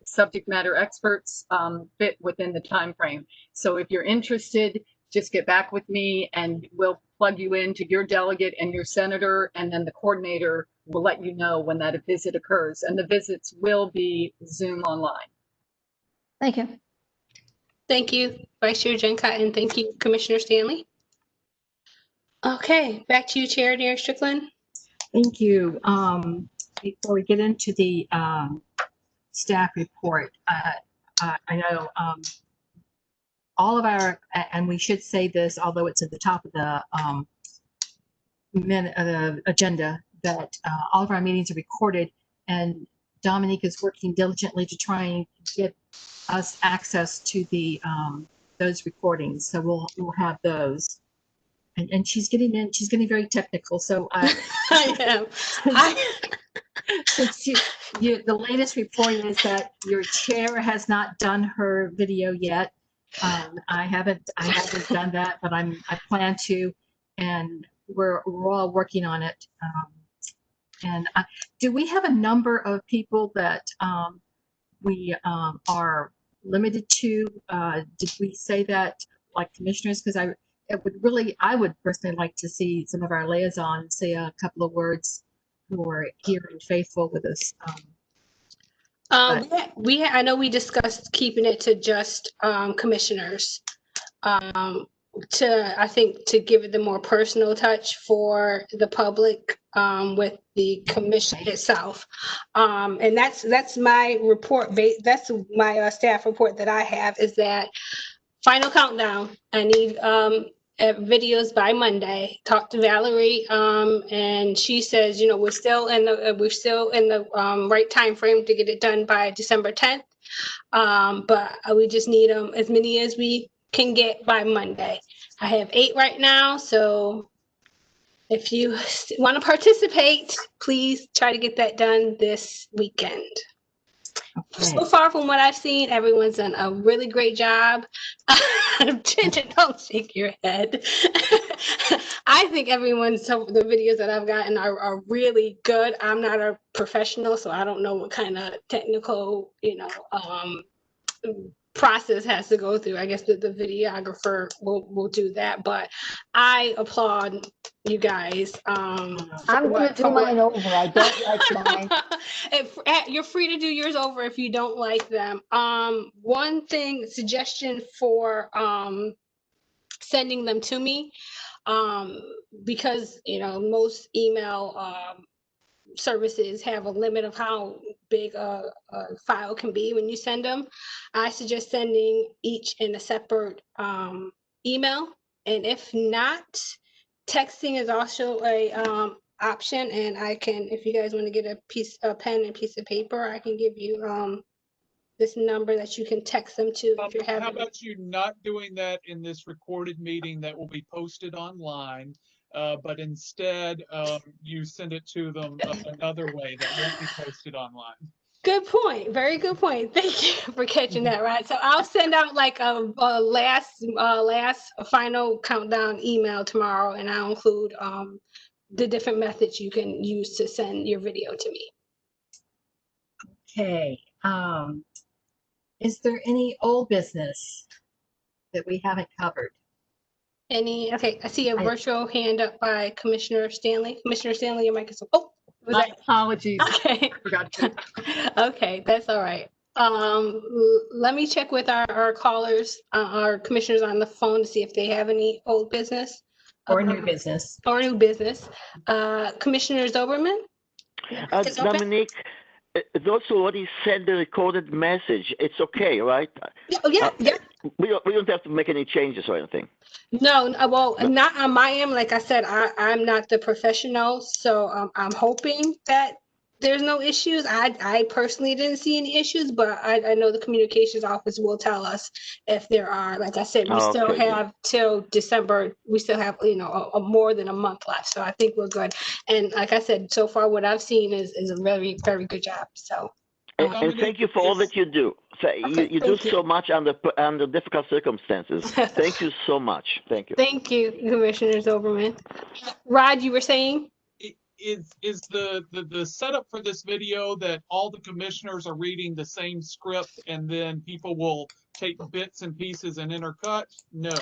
subject matter experts fit within the time frame. So if you're interested, just get back with me and we'll plug you into your delegate and your senator, and then the coordinator will let you know when that visit occurs. And the visits will be Zoom online. Thank you. Thank you, Vice Chair Jenkott, and thank you, Commissioner Stanley. Okay, back to you, Chair Derek Strickland. Thank you. Before we get into the staff report, I know all of our, and we should say this, although it's at the top of the agenda, that all of our meetings are recorded, and Dominique is working diligently to try and get us access to the those recordings. So we'll have those. And she's getting very technical. So I am. Since the latest report is that your chair has not done her video yet. I haven't done that, but I plan to, and we're all working on it. Do we have a number of people that we are limited to? Did we say that, like commissioners? Because I would personally like to see some of our liaisons say a couple of words who are here and faithful with us. I know we discussed keeping it to just commissioners. I think to give it the more personal touch for the public with the commission itself. And that's my report. That's my staff report that I have, is that final countdown. I need videos by Monday. Talked to Valerie, and she says, we're still in the right time frame to get it done by December 10th. But we just need as many as we can get by Monday. I have 8 right now, so if you want to participate, please try to get that done this weekend. Okay. So far from what I've seen, everyone's done a really great job. Ginger, don't shake your head. I think the videos that I've gotten are really good. I'm not a professional, so I don't know what kind of technical, process has to go through. I guess the videographer will do that, but I applaud you guys. I'm going to do mine over. I don't like mine. You're free to do yours over if you don't like them. One suggestion for sending them to me, because most email services have a limit of how big a file can be when you send them. I suggest sending each in a separate email, and if not, texting is also a option. And I can, if you guys want to get a pen and piece of paper, I can give you this number that you can text them to if you're having. How about you not doing that in this recorded meeting that will be posted online? But instead, you send it to them another way that won't be posted online. Good point. Very good point. Thank you for catching that. Right. So I'll send out like a last final countdown email tomorrow, and I'll include the different methods you can use to send your video to me. Okay. Is there any old business that we haven't covered? Okay, I see a virtual hand up by Commissioner Stanley. Commissioner Stanley, your mic is up. Oh, my apologies. Okay. I forgot to. Okay, that's all right. Let me check with our callers, our commissioners on the phone to see if they have any old business. Or new business. Or new business. Commissioner Zoberman? It's open? Dominique, those who already sent the recorded message, it's okay, right? Yeah. We don't have to make any changes or anything. No, well, not on my end. Like I said, I'm not the professional, so I'm hoping that there's no issues. I personally didn't see any issues, but I know the communications office will tell us if there are. Like I said, we still have till December. We still have, more than a month left, so I think we're good. And like I said, so far what I've seen is a very, very good job. So. And thank you for all that you do. So you do so much under difficult circumstances. Thank you so much. Thank you. Thank you, Commissioner Zoberman. Rod, you were saying? Is the setup for this video that all the commissioners are reading the same script and then people will take bits and pieces and intercut? No.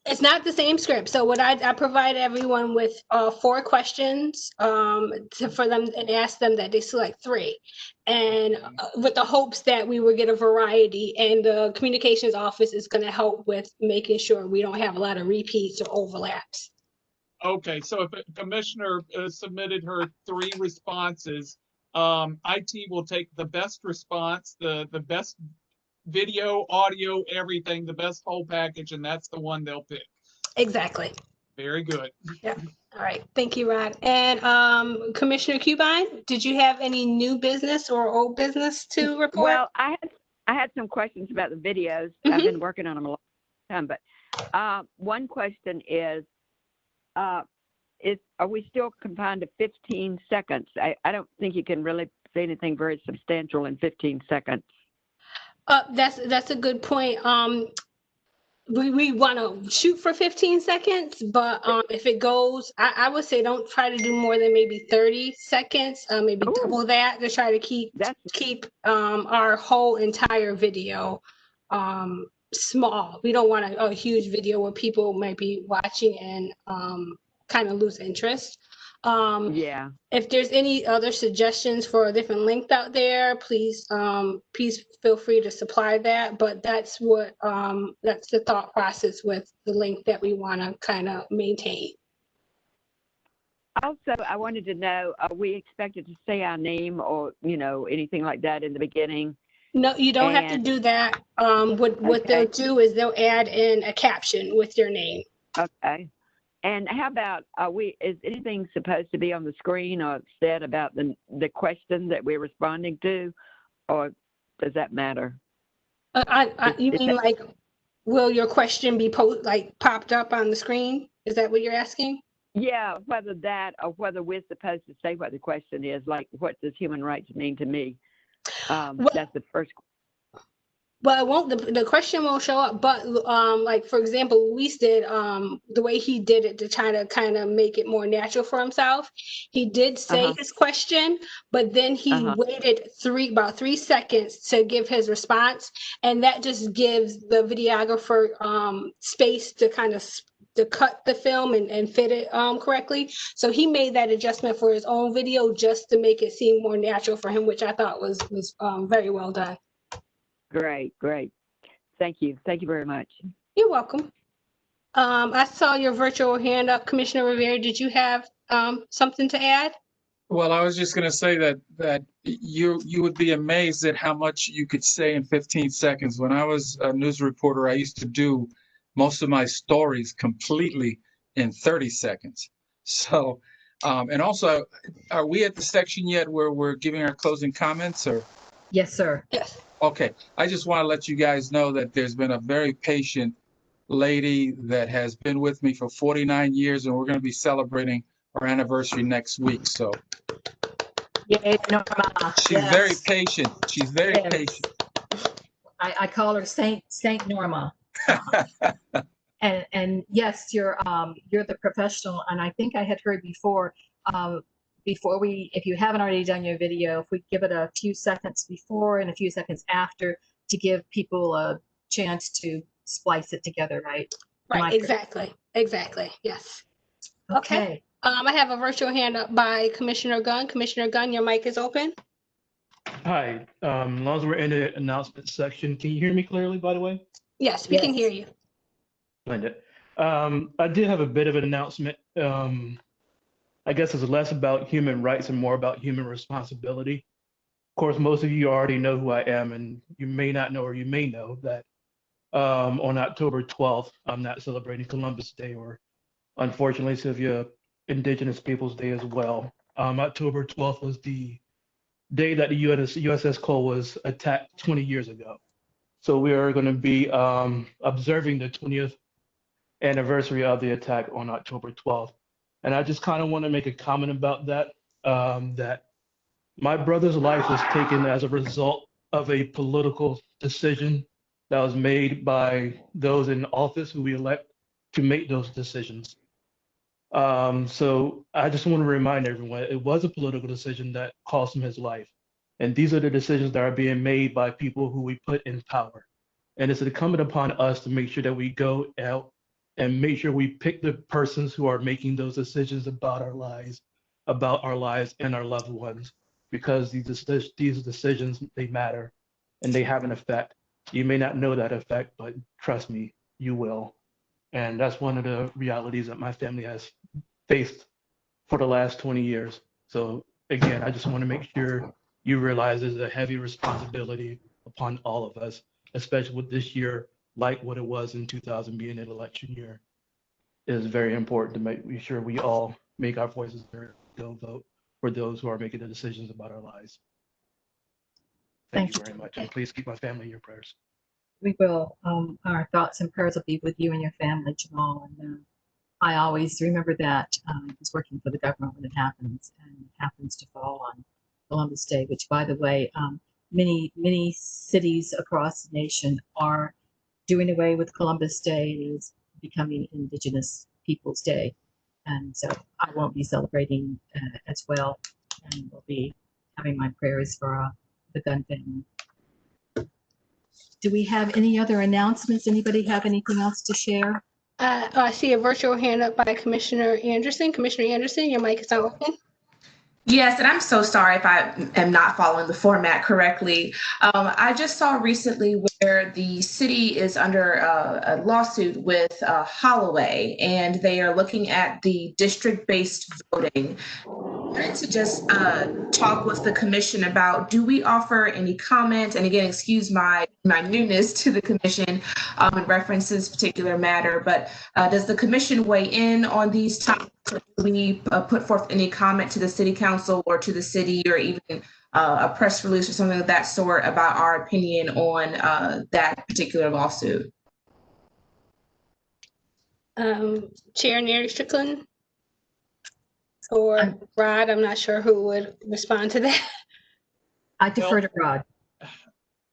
It's not the same script. So what I provide everyone with 4 questions for them and ask them that they select 3. And with the hopes that we will get a variety, and the communications office is going to help with making sure we don't have a lot of repeats or overlaps. Okay, so if a commissioner submitted her 3 responses, IT will take the best response, the best video, audio, everything, the best whole package, and that's the one they'll pick. Exactly. Very good. Yeah. All right. Thank you, Rod. And Commissioner Cubine, did you have any new business or old business to report? Well, I had some questions about the videos. I've been working on them a long time, but one question is are we still confined to 15 seconds? I don't think you can really say anything very substantial in 15 seconds. That's a good point. We want to shoot for 15 seconds, but if it goes, I would say don't try to do more than maybe 30 seconds, maybe double that, to try to keep our whole entire video small. We don't want a huge video where people might be watching and kind of lose interest. Yeah. If there's any other suggestions for a different length out there, please feel free to supply that. But that's that's the thought process with the length that we want to kind of maintain. Also, I wanted to know, are we expected to say our name or, anything like that in the beginning? No, you don't have to do that. What they'll do is they'll add in a caption with your name. Okay. And how about, is anything supposed to be on the screen or said about the question that we're responding to, or does that matter? You mean like, will your question be popped up on the screen? Is that what you're asking? Yeah, whether that or whether we're supposed to say what the question is, like, what does human rights mean to me? That's the first question. Well, it won't. The question won't show up. But like for example, Luis did the way he did it to try to kind of make it more natural for himself. He did say his question, but then he waited about 3 seconds to give his response, and that just gives the videographer space to kind of to cut the film and fit it correctly. So he made that adjustment for his own video just to make it seem more natural for him, which I thought was very well done. Great. Thank you. Thank you very much. You're welcome. I saw your virtual hand up, Commissioner Rivera. Did you have something to add? Well, I was just going to say that you would be amazed at how much you could say in 15 seconds. When I was a news reporter, I used to do most of my stories completely in 30 seconds. So, and also, are we at the section yet where we're giving our closing comments, or? Yes, sir. Yes. Okay, I just want to let you guys know that there's been a very patient lady that has been with me for 49 years, and we're going to be celebrating our anniversary next week. So Yay, Norma. She's very patient. She's very patient. I call her Saint Norma. And yes, you're the professional, and I think I had heard before if you haven't already done your video, if we give it a few seconds before and a few seconds after to give people a chance to splice it together, right? Right, exactly. Yes. Okay. I have a virtual hand up by Commissioner Gunn. Commissioner Gunn, your mic is open. Hi, as long as we're in the announcement section, can you hear me clearly, by the way? Yes, we can hear you. Splendid. I did have a bit of an announcement. I guess it's less about human rights and more about human responsibility. Of course, most of you already know who I am, and you may not know, or you may know that on October 12th, I'm not celebrating Columbus Day, or unfortunately, Sylvia, Indigenous Peoples Day as well. October 12th was the day that the USS Cole was attacked 20 years ago. So we are going to be observing the 20th anniversary of the attack on October 12th. And I just kind of want to make a comment about that, that my brother's life was taken as a result of a political decision that was made by those in office who we elect to make those decisions. So I just want to remind everyone, it was a political decision that cost him his life. And these are the decisions that are being made by people who we put in power. And it's incumbent upon us to make sure that we go out and make sure we pick the persons who are making those decisions about our lives and our loved ones, because these decisions, they matter and they have an effect. You may not know that effect, but trust me, you will. And that's one of the realities that my family has faced for the last 20 years. So again, I just want to make sure you realize there's a heavy responsibility upon all of us, especially with this year, like what it was in 2000 being an election year. It is very important to make sure we all make our voices heard, go vote for those who are making the decisions about our lives. Thank you very much. And please keep my family in your prayers. We will. Our thoughts and prayers will be with you and your family, Jamal. And I always remember that I was working for the government when it happens, and it happens to fall on Columbus Day, which, by the way, many cities across the nation are doing away with Columbus Day. It is becoming Indigenous Peoples Day. And so I won't be celebrating as well, and will be having my prayers for the gun family. Do we have any other announcements? Anybody have anything else to share? I see a virtual hand up by Commissioner Anderson. Commissioner Anderson, your mic is now open. Yes, and I'm so sorry if I am not following the format correctly. I just saw recently where the city is under a lawsuit with Holloway, and they are looking at the district-based voting. I wanted to just talk with the commission about, do we offer any comment? And again, excuse my newness to the commission in reference to this particular matter, but does the commission weigh in on these topics? Or do we put forth any comment to the city council or to the city, or even a press release or something of that sort about our opinion on that particular lawsuit? Chair Neri Strickland or Rod, I'm not sure who would respond to that. I defer to Rod.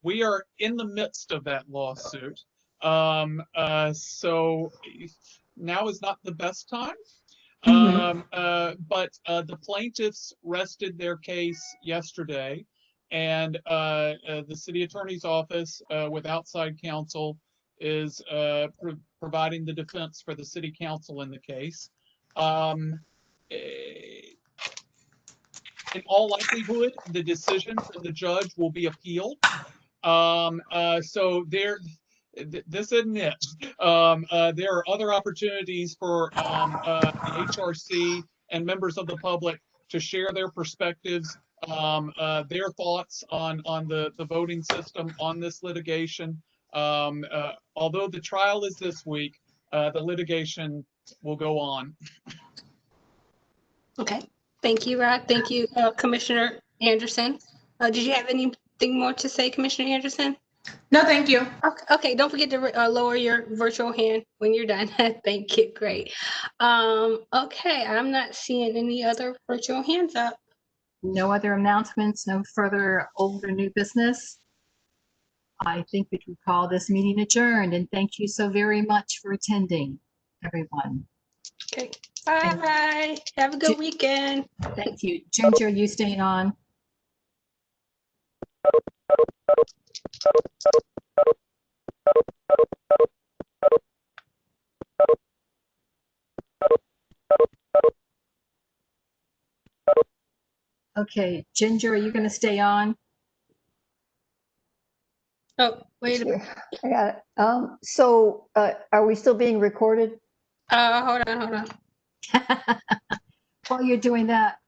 We are in the midst of that lawsuit. So now is not the best time. But the plaintiffs rested their case yesterday, and the city attorney's office with outside counsel is providing the defense for the city council in the case. In all likelihood, the decision from the judge will be appealed. So this isn't it. There are other opportunities for the HRC and members of the public to share their perspectives, their thoughts on the voting system, on this litigation. Although the trial is this week, the litigation will go on. Okay, thank you, Rod. Thank you, Commissioner Anderson. Did you have anything more to say, Commissioner Anderson? No, thank you. Okay, don't forget to lower your virtual hand when you're done. Thank you, great. Okay, I'm not seeing any other virtual hands up. No other announcements, no further old or new business. I think we can call this meeting adjourned, and thank you so very much for attending, everyone. Okay, bye. Have a good weekend. Thank you. Ginger, you staying on? Okay, Ginger, are you going to stay on? Oh, wait a minute. I got it. So are we still being recorded? Hold on. While you're doing that,